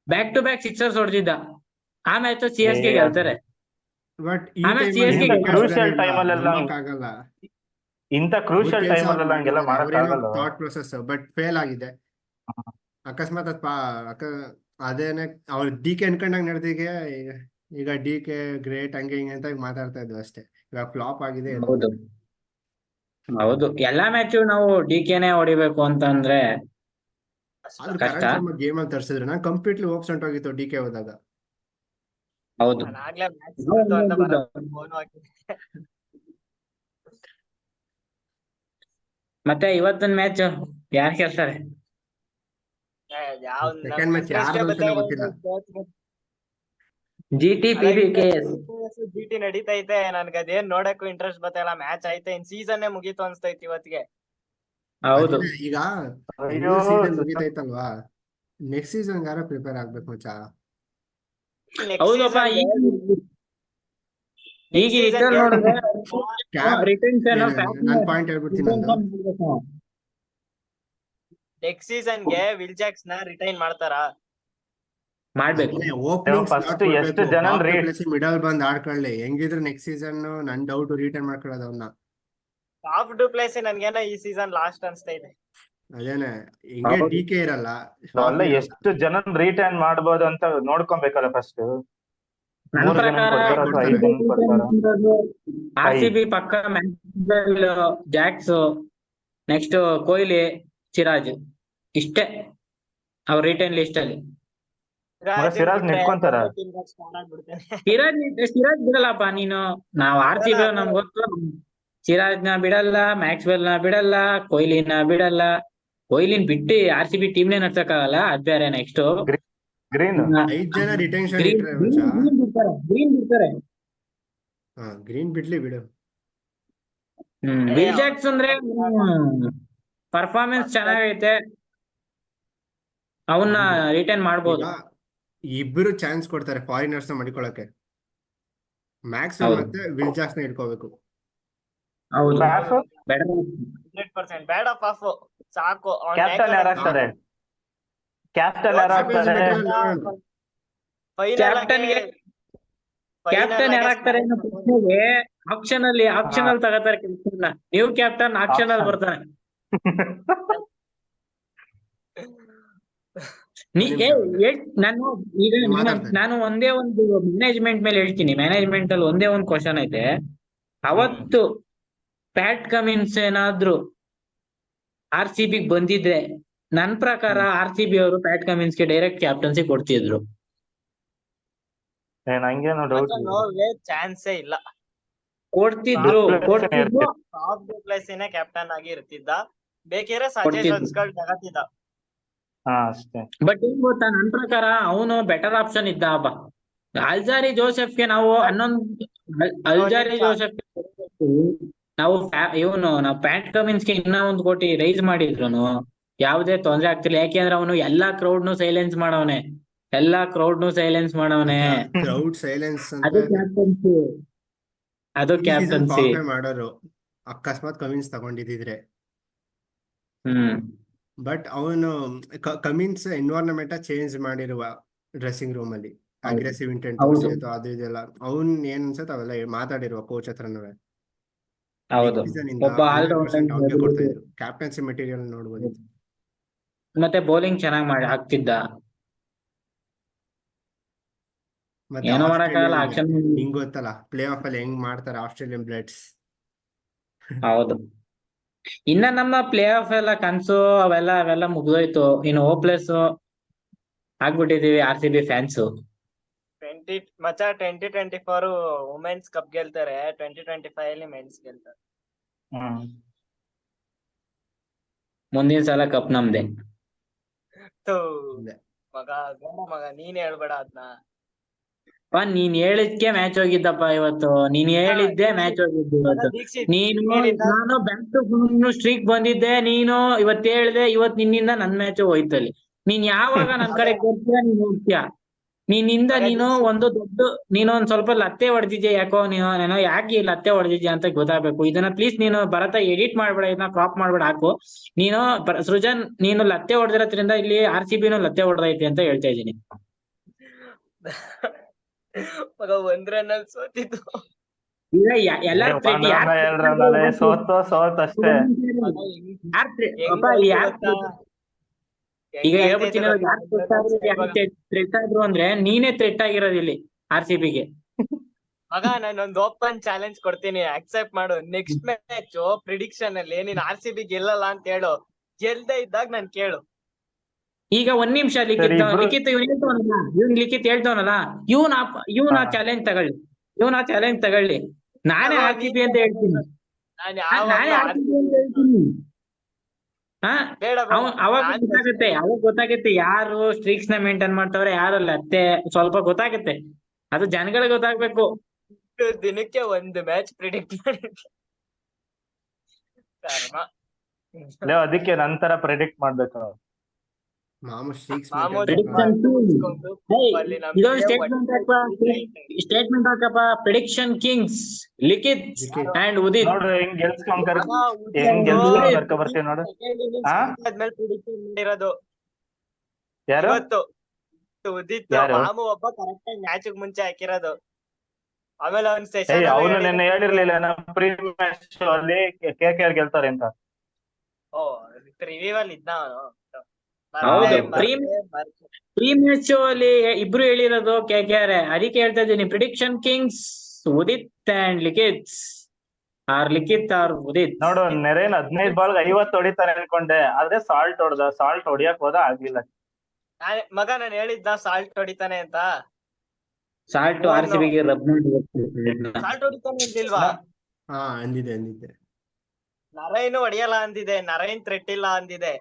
ಬ್ಯಾಕ್ ಟು ಬ್ಯಾಕ್ ಸಿಕ್ಸರ್ಸ್ ಹೊಡೆದಿದ್ದ. ಆ ಮ್ಯಾಚ್ CSK ಗೆಲ್ತಾರೆ. ಬಟ್ ಆಮೇಲೆ CSK ಕ್ರೂಷಿಯಲ್ ಟೈಮ್ ಅಲ್ಲೆಲ್ಲ ಆಗಲ್ಲ. ಇಂತ ಕ್ರೂಷಿಯಲ್ ಟೈಮ್ ಅಲ್ಲೆಲ್ಲ ಹಂಗೆಲ್ಲ ಮಾಡಕ್ ಆಗಲ್ಲ. ಥಾಟ್ ಪ್ರೊಸೆಸ್ ಬಟ್ ಫೇಲ್ ಆಗಿದೆ. ಅಕಸ್ಮಾತ್ ಅದೇನೆ ಅವ್ರ DK ಅನ್ಕೊಂಡಂಗ್ ನಡೆದಿಗೆ. ಈಗ DK ಗ್ರೇಟ್ ಹಂಗೆ ಹಿಂಗೆ ಅಂತ ಮಾತಾಡ್ತಾ ಇದ್ವಿ ಅಷ್ಟೇ. ಇವಾಗ ಫ್ಲಾಪ್ ಆಗಿದೆ. ಹೌದು, ಎಲ್ಲಾ ಮ್ಯಾಚು ನಾವು DKನೇ ಹೊಡಿಬೇಕು ಅಂತಂದ್ರೆ ಆದ್ರೆ ಕಷ್ಟ. ಕರಣ್ ಶರ್ಮಾ ಗೇಮ್ ಅಲ್ಲಿ ತರ್ಸಿದ್ರೆ ನಾನು ಕಂಪ್ಲೀಟ್ಲಿ ಹೋಪ್ಸ್ ಹೊಂಟೋಗಿತ್ತು DK ಹೋದಾಗ. ಹೌದು, ಆಗ್ಲೇ ಮ್ಯಾಚ್ ಅಂತ ಫೋನ್ ಹಾಕಿದ್ದೆ. ಮತ್ತೆ ಇವತ್ತಿನ ಮ್ಯಾಚ್ ಯಾರ್ ಗೆಲ್ತಾರೆ? ಸೆಕೆಂಡ್ ಮ್ಯಾಚ್ ಯಾರ್ದು ಅಂತಾನೆ ಗೊತ್ತಿಲ್ಲ. GT ನಡೀತೈತೆ. ನನ್ಗೆ ಅದೇನ್ ನೋಡಕ್ಕೂ ಇಂಟ್ರೆಸ್ಟ್ ಬರ್ತಾ ಮ್ಯಾಚ್ ಐತೆ, ಇನ್ ಸೀಸನ್ ಮುಗೀತು ಅನ್ಸ್ತೈತಿ ಇವತ್ತಿಗೆ. ಹೌದು, ಈಗ ಅಯ್ಯೋ, ಸೀಸನ್ ಮುಗಿತೈತಲ್ವಾ, ನೆಕ್ಸ್ಟ್ ಸೀಸನ್ ಗಾರ ಪ್ರಿಪೇರ್ ಆಗ್ಬೇಕು ಮಚ್ಚ. ಹೌದಪ್ಪ. ಈಗ ರಿಟರ್ನ್ ನೋಡಿದ್ರೆ ನನ್ ಪಾಯಿಂಟ್ ಹೇಳ್ಬಿಡ್ತೀನಿ. ನೆಕ್ಸ್ಟ್ ಸೀಸನ್ಗೆ ವಿಲ್ ಜಾಕ್ಸ್ ನ ರಿಟೈನ್ ಮಾಡ್ತಾರಾ? ಮಾಡ್ಬೇಕು. ಓಪನಿಂಗ್ First ಎಷ್ಟು ಜನ ಮಿಡಲ್ ಬಂದ್ ಆಡ್ಕೊಳ್ಳಿ. ಹೆಂಗಿದ್ರೆ ನೆಕ್ಸ್ಟ್ ಸೀಸನ್ ನನ್ ಡೌಟ್ ರಿಟರ್ನ್ ಮಾಡ್ಕೊಳ್ಳೋದು ಅವ್ನ. ಟಾಪ್ ಡುಪ್ಲೆಸಿ ನನ್ಗೇನೋ ಈ ಸೀಸನ್ ಲಾಸ್ಟ್ ಅನ್ಸ್ತಾ ಇದೆ. ಅದೇನೆ, ಹಿಂಗೆ DK ಇರಲ್ಲ. ಅಲ್ಲ, ಎಷ್ಟು ಜನ ರಿಟರ್ನ್ ಮಾಡ್ಬೋದು ಅಂತ ನೋಡ್ಕೊಬೇಕಲ್ಲ ಫಸ್ಟ್. ನನ್ನ ಪ್ರಕಾರ RCB ಪಕ್ಕ ಜಾಕ್ಸ್, ನೆಕ್ಸ್ಟ್ ಕೊಹ್ಲಿ, ಸಿರಾಜ್, ಇಷ್ಟೇ ಅವ್ರ ರಿಟರ್ನ್ ಲಿಸ್ಟ್ ಅಲ್ಲಿ. ಸಿರಾಜ್ ನಿಂತ್ಕೊಂತಾರ. ಸಿರಾಜ್ ಬಿಡಲ್ಲಪ್ಪ ನೀನು. ನಾವ್ RCB ನಮ್ಗೆ ಗೊತ್ತು. ಸಿರಾಜ್ನ ಬಿಡಲ್ಲ, ಮ್ಯಾಕ್ಸ್ವೆಲ್ ನ ಬಿಡಲ್ಲ, ಕೊಹ್ಲಿನ ಬಿಡಲ್ಲ. ಕೊಹ್ಲಿನ್ ಬಿಟ್ಟು RCB ಟೀಮ್ನೇ ನಡ್ಸಕ್ಕಾಗಲ್ಲ, ಅದ್ ಬೇರೆ. ನೆಕ್ಸ್ಟ್ ಗ್ರೀನ್ 5 ಜನ ರಿಟೆನ್ಷನ್ ಇಟ್ರೆ ಬಿಡ್ತಾರೆ. ಗ್ರೀನ್ ಬಿಡ್ಲಿ ಬಿಡು. ವಿಲ್ ಜಾಕ್ಸ್ ಅಂದ್ರೆ ಪರ್ಫಾರ್ಮೆನ್ಸ್ ಚೆನ್ನಾಗೈತೆ, ಅವನ್ನ ರಿಟರ್ನ್ ಮಾಡ್ಬೋದು. ಇಬ್ರು ಚಾನ್ಸ್ ಕೊಡ್ತಾರೆ ಫಾರಿನರ್ಸ್ ನ ಮಡಿಕೊಳ್ಳಕ್ಕೆ. ಮ್ಯಾಕ್ಸ್ ಮತ್ತೆ ವಿಲ್ ಜಾಕ್ಸ್ ನ ಇಟ್ಕೋಬೇಕು. ಹೌದು, 100% ಬೇಡ ಪಾಫ್ ಸಾಕು. ಕ್ಯಾಪ್ಟನ್ ಯಾರಾಗ್ತಾರೆ? ಕ್ಯಾಪ್ಟನ್ ಯಾರಾಗ್ತಾರೆ ಅನ್ನೋ ಪ್ರಶ್ನೆಗೆ ಆಪ್ಷನಲ್ ತಗೋತಾರೆ. ನ್ಯೂ ಕ್ಯಾಪ್ಟನ್ ಆಪ್ಷನಲ್ ಬರ್ತಾನೆ. ನಾನು ಒಂದೇ ಒಂದು ಮ್ಯಾನೇಜ್ಮೆಂಟ್ ಮೇಲೆ ಹೇಳ್ತೀನಿ. ಮ್ಯಾನೇಜ್ಮೆಂಟ್ ಅಲ್ಲಿ ಒಂದೇ ಒಂದು ಕ್ವಶನ್ ಐತೆ. ಅವತ್ತು ಪ್ಯಾಟ್ ಕಮಿನ್ಸ್ ಏನಾದ್ರು RCB ಬಂದಿದ್ರೆ, ನನ್ ಪ್ರಕಾರ RCB ಅವರು ಪ್ಯಾಟ್ ಕಮಿನ್ಸ್ಗೆ ಡೈರೆಕ್ಟ್ ಕ್ಯಾಪ್ಟನ್ಸಿ ಕೊಡ್ತಿದ್ರು. ನಂಗೇನು ಡೌಟ್ ಚಾನ್ಸೇ ಇಲ್ಲ. ಕೊಡ್ತಿದ್ರು. ಟಾಪ್ ಡುಪ್ಲೆಸಿನೇ ಕ್ಯಾಪ್ಟನ್ ಆಗಿ ಇರ್ತಿದ್ದ. ಬೇಕಿದ್ರೆ ಸಜೆಷನ್ಸ್ ಗಳು ತಗತಿದ್ದ. ಹಾ ಅಷ್ಟೇ. ಬಟ್ ಏನ್ ಗೊತ್ತಾ, ನನ್ ಪ್ರಕಾರ ಅವನು ಬೆಟರ್ ಆಪ್ಷನ್ ಇದ್ದ ಹಬ್ಬ. ಅಲ್ಜಾರಿ ಜೋಸೆಫ್ಗೆ ನಾವು ಅಲ್ಜಾರಿ ನಿಮಿಷ. ಜೋಸೆಫ್ ನಾವು ನಾವು ಪ್ಯಾಟ್ ಕಮಿನ್ಸ್ಗೆ ಇನ್ನ 1 ಕೋಟಿ ರೈಸ್ ಮಾಡಿದ್ರು ಯಾವುದೇ ತೊಂದ್ರೆ ಆಗ್ತಿಲ್ಲ. ಯಾಕೆಂದ್ರೆ ಅವನು ಎಲ್ಲಾ ಕ್ರೌಡ್ನು ಸೈಲೆನ್ಸ್ ಮಾಡವನೆ, ಎಲ್ಲಾ ಕ್ರೌಡ್ನು ಸೈಲೆನ್ಸ್ ಮಾಡವನೆ. ಕ್ರೌಡ್ ಸೈಲೆನ್ಸ್ ಅದು ಅಂತ ಕ್ಯಾಪ್ಟನ್ಸಿ, ಅದು ಈ ಸೀಸನ್ ಕ್ಯಾಪ್ಟನ್ಸಿ. ಫಾರ್ಮೇ ಮಾಡೋರು ಅಕಸ್ಮಾತ್ ಕಮಿನ್ಸ್ ತಗೊಂಡಿದ್ರೆ. ಬಟ್ ಅವನು ಕಮಿನ್ಸ್ ಎನ್ವೈರನ್ಮೆಂಟ್ ಚೇಂಜ್ ಮಾಡಿರುವ ಡ್ರೆಸ್ಸಿಂಗ್ ರೂಮ್ ಅಲ್ಲಿ ಅಗ್ರೆಸಿವ್ ಇಂಟೆಂಟ್ ಹೌದು. ತೋರಿಸಿ ಅಥವಾ ಅದು ಇದೆಲ್ಲ ಅವ್ನ್ ಏನ್ ಅನ್ಸುತ್ತೆ ಅವೆಲ್ಲ ಮಾತಾಡಿರುವ ಕೋಚ್ ಹತ್ರನೂ. ಹೌದು, ಸೀಸನ್ ಇಂದ ಒಬ್ಬ 100% ಅವ್ನಿಗೆ ಕೊಡ್ತಾ ಆಲ್ರೌಂಡರ್. ಇದ್ರು. ಕ್ಯಾಪ್ಟನ್ಸಿ ಮೆಟೀರಿಯಲ್ ನೋಡ್ಬೋದಿತ್ತು. ಮತ್ತೆ ಬೌಲಿಂಗ್ ಚೆನ್ನಾಗಿ ಮಾಡಿ ಹಾಕ್ತಿದ್ದ. ಮತ್ತೆ ಏನೋ ಮಾಡಕ್ಕಾಗಲ್ಲ, ಆಸ್ಟ್ರೇಲಿಯನ್ ಆಕ್ಷನ್. ನಿಂಗ್ ಗೊತ್ತಲ್ಲ ಪ್ಲೇ ಆಫ್ ಅಲ್ಲಿ ಹೆಂಗ್ ಮಾಡ್ತಾರೆ ಆಸ್ಟ್ರೇಲಿಯನ್ ಬ್ಲಡ್ಸ್. ಹೌದು, ಇನ್ನ ನಮ್ಮ ಪ್ಲೇ ಆಫ್ ಎಲ್ಲ ಕನ್ಸು ಅವೆಲ್ಲ ಮುಗ್ದೋಯ್ತು. ಇನ್ನು ಹೋಪ್ಲೆಸ್ ಆಗ್ಬಿಟ್ಟಿದೀವಿ RCB ಫ್ಯಾನ್ಸ್. 2024 ವುಮೆನ್ಸ್ ಕಪ್ ಗೆಲ್ತಾರೆ, 2025 ಅಲ್ಲಿ ಮೆನ್ಸ್ ಗೆಲ್ತಾರೆ. ಹ್ಮ್ ಮುಂದಿನ ಸಲ ಕಪ್ ನಮ್ದೆ. ಥು, ಇದೆ. ಮಗ ಮಗ ನೀನ್ ಹೇಳ್ಬೇಡ ಅದ್ನ. ನೀನ್ ಹೇಳಿದ್ಕೆ ಮ್ಯಾಚ್ ಹೋಗಿದ್ದಪ್ಪ ಇವತ್ತು. ನೀನ್ ಹೇಳಿದ್ದೆ ಮ್ಯಾಚ್ ಹೋಗಿದ್ದು ಇವತ್ತು. ದೀಕ್ಷಿತ್ ನೀನು ಹೇಳಿದ್ದ. ನಾನು ಬ್ಯಾಕ್ ಟು ಸ್ಟ್ರೀಕ್ ಬಂದಿದ್ದೆ. ನೀನು ಇವತ್ತು ಹೇಳ್ದೆ, ಇವತ್ ನಿನ್ನಿಂದ ನನ್ ಮ್ಯಾಚ್ ಹೋಯ್ತಲ್ಲಿ. ನೀನ್ ಯಾವಾಗ ನನ್ ಕಡೆ ಕೊಡ್ತೀಯ ನೀನ್ ಹೋಗ್ತೀಯ. ನೀನಿಂದ ನೀನು ಒಂದು ದೊಡ್ಡ ನೀನು ಒಂದ್ ಸ್ವಲ್ಪ ಲತ್ತೆ ಹೊಡೆದಿದ್ಯಾ. ಯಾಕೋ ನೀನು ಯಾಕೆ ಲತ್ತೆ ಹೊಡೆದಿದ್ಯಾ ಅಂತ ಗೊತ್ತಾಗ್ಬೇಕು. ಇದನ್ನ ಪ್ಲೀಸ್ ನೀನು ಭರತ ಎಡಿಟ್ ಮಾಡ್ಬೇಡ, ಇದನ್ನ ಕ್ರಾಪ್ ಮಾಡ್ಬೇಡ, ಹಾಕು. ನೀನು ಸೃಜನ್, ನೀನು ಲತ್ತೆ ಹೊಡೆದಿರೋದ್ರಿಂದ ಇಲ್ಲಿ RCBನೂ ಲತ್ತೆ ಹೊಡೆದೈತಿ ಅಂತ ಹೇಳ್ತಾ ಇದೀನಿ. ಮಗ 1 ರನ್ ಅಲ್ಲಿ ಸೋತಿದ್ದು. ಈಗ ಎಲ್ಲಾರು ಒಂದ್ ರನ್ 2 ರನ್ ಅಲ್ಲಿ ಸೋತ್ ಅಷ್ಟೇ. ಈಗ ಹೇಳ್ಬಿಡ್ತೀನಿ, ಯಾರು ಥ್ರೆಟ್ ಆದ್ರು ಅಂದ್ರೆ ನೀನೇ ಥ್ರೆಟ್ ಆಗಿರೋದು ಇಲ್ಲಿ RCBಗೆ. ಮಗ ನಾನೊಂದು ಓಪನ್ ಚಾಲೆಂಜ್ ಕೊಡ್ತೀನಿ, ಅಕ್ಸೆಪ್ಟ್ ಮಾಡು. ನೆಕ್ಸ್ಟ್ ಮ್ಯಾಚ್ ಪ್ರಿಡಿಕ್ಷನ್ ಅಲ್ಲಿ ನೀನ್ RCB ಗೆಲ್ಲಲ್ಲ ಅಂತ ಹೇಳು, ಗೆಲ್ದೇ ಇದ್ದಾಗ ನಾನ್ ಕೇಳು. ಈಗ 1 ನಿಮಿಷ ಲಿಖಿತ್ ಇವ್ನು ಹೇಳ್ತವನಲ್ಲ, ಲಿಖಿತ್ ಹೇಳ್ತವನಲ್ಲ, ಇವನ ಚಾಲೆಂಜ್ ತಗೊಳ್ಳಿ. ನಾನೇ RCB ಅಂತ ಹೇಳ್ತೀನಿ. ನಾನೇ RCB ಅಂತ ಹೇಳ್ತೀನಿ. ಅವಾಗ ಗೊತ್ತಾಗುತ್ತೆ ಯಾರು ಸ್ಟ್ರೀಕ್ಸ್ ನ ಮೇಂಟೈನ್ ಮಾಡ್ತಾವ್ರೆ, ಯಾರು ಲತ್ತೆ. ಸ್ವಲ್ಪ ಗೊತ್ತಾಗುತ್ತೆ, ಅದು ಜನಗಳಿಗೆ ಗೊತ್ತಾಗ್ಬೇಕು. ದಿನಕ್ಕೆ 1 ಮ್ಯಾಚ್ ಪ್ರಿಡಿಕ್ಟ್ ಮಾಡಿದ್ದೆ. ಅದಕ್ಕೆ ನಂತರ ಪ್ರೆಡಿಕ್ಟ್ ಮಾಡ್ಬೇಕು. ಮಾಮೂಲು ಸ್ಟ್ರೀಕ್ಸ್ ಸ್ಟೇಟ್ಮೆಂಟ್ ಹಾಕಪ್ಪ. Prediction kings Likhith and Udith. ನೋಡು ಹೆಂಗ್ ಗೆಲ್ಸ್ಕೊಂಡ್ ಕರ್ಕ ಬರ್ತೀವಿ ನೋಡು. ಆದ್ಮೇಲೆ ಪ್ರಿಡಿಕ್ಷನ್ ಮಾಡಿರೋದು ಯಾರು ಇವತ್ತು ಉದಿತ್. ಮಾಮು ಒಬ್ಬ ಕರೆಕ್ಟ್ ಆಗಿ ಮ್ಯಾಚ್ ಮುಂಚೆ ಹಾಕಿರೋದು. ಆಮೇಲೆ ಅವ್ನ್ ಸೆಷನ್ ಅವನು ನಿನ್ನೆ ಹೇಳಿರ್ಲಿಲ್ಲ ಪ್ರೀ ಮ್ಯಾಚ್ ಅಲ್ಲಿ KKR ಗೆಲ್ತಾರೆ ಅಂತ. ರಿವ್ಯೂ ಅಲ್ಲಿ ಇದ್ದ ಅವನು. ಪ್ರೀ ಮ್ಯಾಚ್ ಅಲ್ಲಿ ಇಬ್ರು ಹೇಳಿರೋದು KKR. ಅದಕ್ಕೆ ಹೇಳ್ತಾ ಇದ್ದೀನಿ, prediction kings Udit and Likhit or Udit. ನೋಡು ನೆರೇನ್ 15 ಬಾಲ್ಗೆ 50 ಹೊಡಿತಾರೆ ಅನ್ಕೊಂಡೆ, ಆದ್ರೆ ಸಾಲ್ಟ್ ಹೊಡಿಯಕ್ ಹೋದ ಆಗ್ಲಿಲ್ಲ. ಮಗ ನಾನು ಹೇಳಿದ್ದ ಸಾಲ್ಟ್ ಹೊಡಿತಾನೆ ಅಂತ. ಸಾಲ್ಟ್ RCBಗೆ ಸಾಲ್ಟ್ ಹೊಡಿತಾನೆ ಅಂದಿಲ್ವಾ? ಅಂದಿದೆ. ನರೈನ್ ಹೊಡಿಯಲ್ಲ ಅಂದಿದೆ, ನರೈನ್ ಥ್ರೆಟ್ ಇಲ್ಲ ಅಂದಿದೆ.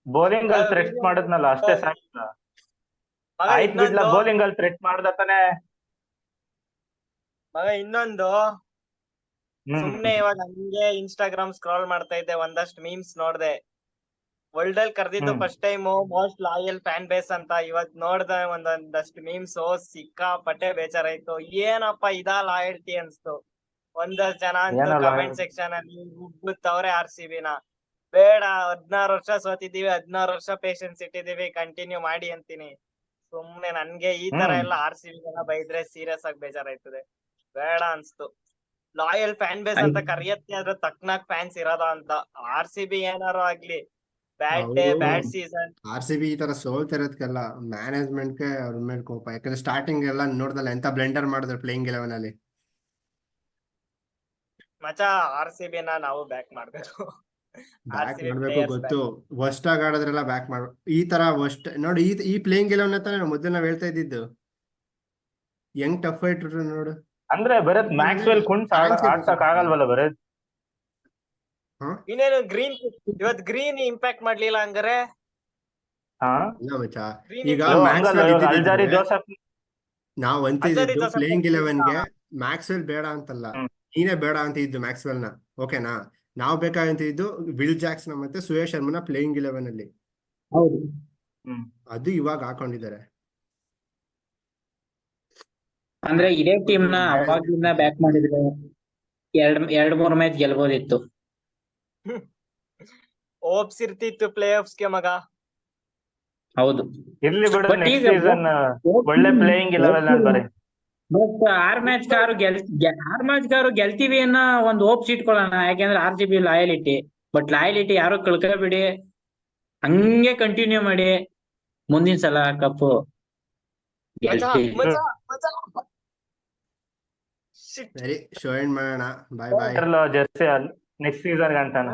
ಬೌಲಿಂಗ್ ಅಲ್ಲಿ ಥ್ರೆಟ್ ಮಾಡಿದ್ನಲ್ಲ ಅಷ್ಟೇ ಸಾಕು. ಆಯ್ತು ಬಿಡ್ಲ, ಬೌಲಿಂಗ್ ಅಲ್ಲಿ ಥ್ರೆಟ್ ಮಾಡ್ದ ತಾನೆ ಮಗ. ಇನ್ನೊಂದು ಸುಮ್ನೆ ಇವಾಗ ಹಂಗೆ ಇನ್ಸ್ಟಾಗ್ರಾಮ್ ಸ್ಕ್ರಾಲ್ ಮಾಡ್ತಾ ಇದ್ದೆ, ಒಂದಷ್ಟು ಮೀಮ್ಸ್ ನೋಡ್ದೆ. ವರ್ಲ್ಡ್ ಅಲ್ಲಿ ಕರೆದಿದ್ದು first time most loyal fan base ಅಂತ. ಇವತ್ ನೋಡ್ದೆ ಒಂದಷ್ಟು ಮೀಮ್ಸ್, ಸಿಕ್ಕಾಪಟ್ಟೆ ಬೇಜಾರಾಯ್ತು. ಏನಪ್ಪ ಇದಾ ಲಾಯಲ್ಟಿ ಅನ್ಸ್ತು. ಒಂದಷ್ಟು ಜನ ಅಂತೂ ಕಮೆಂಟ್ ಸೆಕ್ಷನ್ ಅಲ್ಲಿ ಉಬ್ಬುತ್ತವ್ರೆ RCBನ. ಬೇಡ, 16 ವರ್ಷ ಸೋತಿದೀವಿ, 16 ವರ್ಷ ಪೇಷನ್ಸ್ ಇಟ್ಟಿದೀವಿ, ಕಂಟಿನ್ಯೂ ಮಾಡಿ ಅಂತೀನಿ. ಸುಮ್ನೆ ನನ್ಗೆ ಈ ತರ ಎಲ್ಲ RCB ಜನ ಬೈದ್ರೆ ಸೀರಿಯಸ್ ಆಗಿ ಬೇಜಾರಾಯ್ತದೆ. ಬೇಡ ಅನ್ಸ್ತು. ಲಾಯಲ್ ಫ್ಯಾನ್ ಬೇಸ್ ಅಂತ ಕರಿಯತ್ತೆ, ಆದ್ರೆ ತಕ್ನಾಗ್ ಫ್ಯಾನ್ಸ್ ಇರೋದ ಅಂತ. RCB ಏನಾರು ಆಗ್ಲಿ, ಬ್ಯಾಡ್ ಸೀಸನ್. RCB ಈ ತರ ಸೋಲ್ತಿರೋದಕ್ಕೆಲ್ಲ ಮ್ಯಾನೇಜ್ಮೆಂಟ್ ಅವ್ರ ಮೇಲೆ ಕೋಪ. ಯಾಕಂದ್ರೆ ಸ್ಟಾರ್ಟಿಂಗ್ ಎಲ್ಲ ನೋಡ್ದಲ್ಲ ಎಂತ ಬ್ಲೆಂಡರ್ ಮಾಡಿದ್ರು ಪ್ಲೇಯಿಂಗ್ 11 ಅಲ್ಲಿ. ಮಚಾ RCB ನಾವು ಬ್ಯಾಕ್ ಮಾಡ್ಬೇಕು. ಗೊತ್ತು, ವರ್ಸ್ಟ್ ಆಗಿ ಆಡೋದ್ರೆಲ್ಲ ಬ್ಯಾಕ್ ಮಾಡ್ಬೇಕು. ಈ ತರ ವರ್ಸ್ಟ್ ನೋಡಿ, ಈ ಪ್ಲೇಯಿಂಗ್ 11 ತಾನೆ ಮೊದಲು ನಾವ್ ಹೇಳ್ತಾ ಇದ್ದಿದ್ದು. ಹೆಂಗ್ ಟಫ್ ಇಟ್ರು ನೋಡು. ಅಂದ್ರೆ ಬರತ್ ಮ್ಯಾಕ್ಸ್ವೆಲ್ ಕುಂಟ್ ಆಡ್ಸಕ್ ಆಗಲ್ವಲ್ಲ ಬರತ್. ಇನ್ನೇನು ಗ್ರೀನ್ ಇವತ್ ಗ್ರೀನ್ ಇಂಪ್ಯಾಕ್ಟ್ ಮಾಡ್ಲಿಲ್ಲ ಹಂಗಾರೆ. ಹಾ ಇಲ್ಲ ಮಚ್ಚ, Green ಈಗ ಇವಾಗ ಹಂಗಲ್ಲ, ಮ್ಯಾಕ್ಸ್ವೆಲ್ ಇವಾಗ ಅಲ್ಜಾರಿ ಇದ್ದಿದ್ರೆ ಜೋಸಫ್ ನಾವ್ ಅಲ್ಜಾರಿ ಅಂತಿದ್ದು ಜೋಸೆಫ್ ಪ್ಲೇಯಿಂಗ್ 11ಗೆ ಮ್ಯಾಕ್ಸ್ವೆಲ್ ಬೇಡ ಅಂತಲ್ಲ, ಹ್ಮ್. ನೀನೇ ಬೇಡ ಅಂತ ಇದ್ದು ಮ್ಯಾಕ್ಸ್ವೆಲ್ ನ, ಓಕೆನಾ? ನಾವ್ ಬೇಕಾಗಿದ್ದು ವಿಲ್ ಜಾಕ್ಸನ್ ಮತ್ತೆ ಸುರೇಶ್ ಶರ್ಮನ ಪ್ಲೇಯಿಂಗ್ 11 ಅಲ್ಲಿ. ಹೌದು. ಹ್ಮ್ ಅದು ಇವಾಗ ಹಾಕೊಂಡಿದ್ದಾರೆ. ಅಂದ್ರೆ ಇದೇ ಟೀಮ್ ನ ಅವಾಗಿಂದ ಬ್ಯಾಕ್ ಮಾಡಿದ್ರೆ ಎರಡ್ ಮೂರ್ ಮ್ಯಾಚ್ ಗೆಲ್ಬೋದಿತ್ತು. ಓಪ್ಸ್ ಇರ್ತಿತ್ತು ಪ್ಲೇ ಆಫ್ಸ್ಗೆ ಮಗ. ಹೌದು. ಇರ್ಲಿ ಬಿಡು, But ನೆಕ್ಸ್ಟ್ ಈಗ ಸೀಸನ್ ಒಳ್ಳೆ ಪ್ಲೇಯಿಂಗ್ 11 ಅಲ್ಲಿ ಬರೀ. ಬಟ್ ಆರ್ ಮ್ಯಾಚ್ ಕಾರು ಗೆಲ್ತೀವಿ ಅನ್ನೋ ಒಂದು ಹೋಪ್ಸ್ ಇಟ್ಕೊಳ್ಳೋಣ, ಯಾಕೆಂದ್ರೆ RCB ಲಾಯಲಿಟಿ. ಬಟ್ ಲಾಯಲಿಟಿ ಯಾರು ಕಳ್ಕೊಬೇಡಿ, ಹಂಗೆ ಕಂಟಿನ್ಯೂ ಮಾಡಿ, ಮುಂದಿನ ಸಲ ಕಪ್ಪು ಮಜಾ ಗೆಲ್ತೀವಿ. ಮಜಾ ಮಜಾ. Shit. ಸರಿ, ಶೋ ಎಂಡ್ ಮಾಡೋಣ. ಬಾಯ್ ಬಾಯ್. ಜರ್ಸಿ ಅಲ್ಲಿ ನೆಕ್ಸ್ಟ್ ಸೀಸನ್ ಗಂಟಾನ.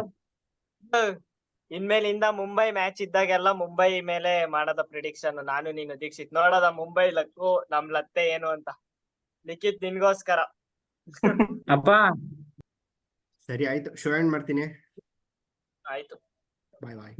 ಇನ್ಮೇಲಿಂದ ಮುಂಬೈ ಮ್ಯಾಚ್ ಇದ್ದಾಗೆಲ್ಲ ಮುಂಬೈ ಮೇಲೆ ಮಾಡೋದ ಪ್ರಿಡಿಕ್ಷನ್ ನಾನು ನೀನು ದೀಕ್ಷಿತ್. ನೋಡೋದ ಮುಂಬೈ ಲಕ್ಕು ನಮ್ ಲತ್ತೆ ಏನು ಅಂತ. ಲಿಖಿತ್ ನಿನ್ಗೋಸ್ಕರ. ಅಪ್ಪ ಸರಿ ಆಯ್ತು, ಶೋ ಎಂಡ್ ಮಾಡ್ತೀನಿ. ಆಯ್ತು. ಬಾಯ್ ಬಾಯ್.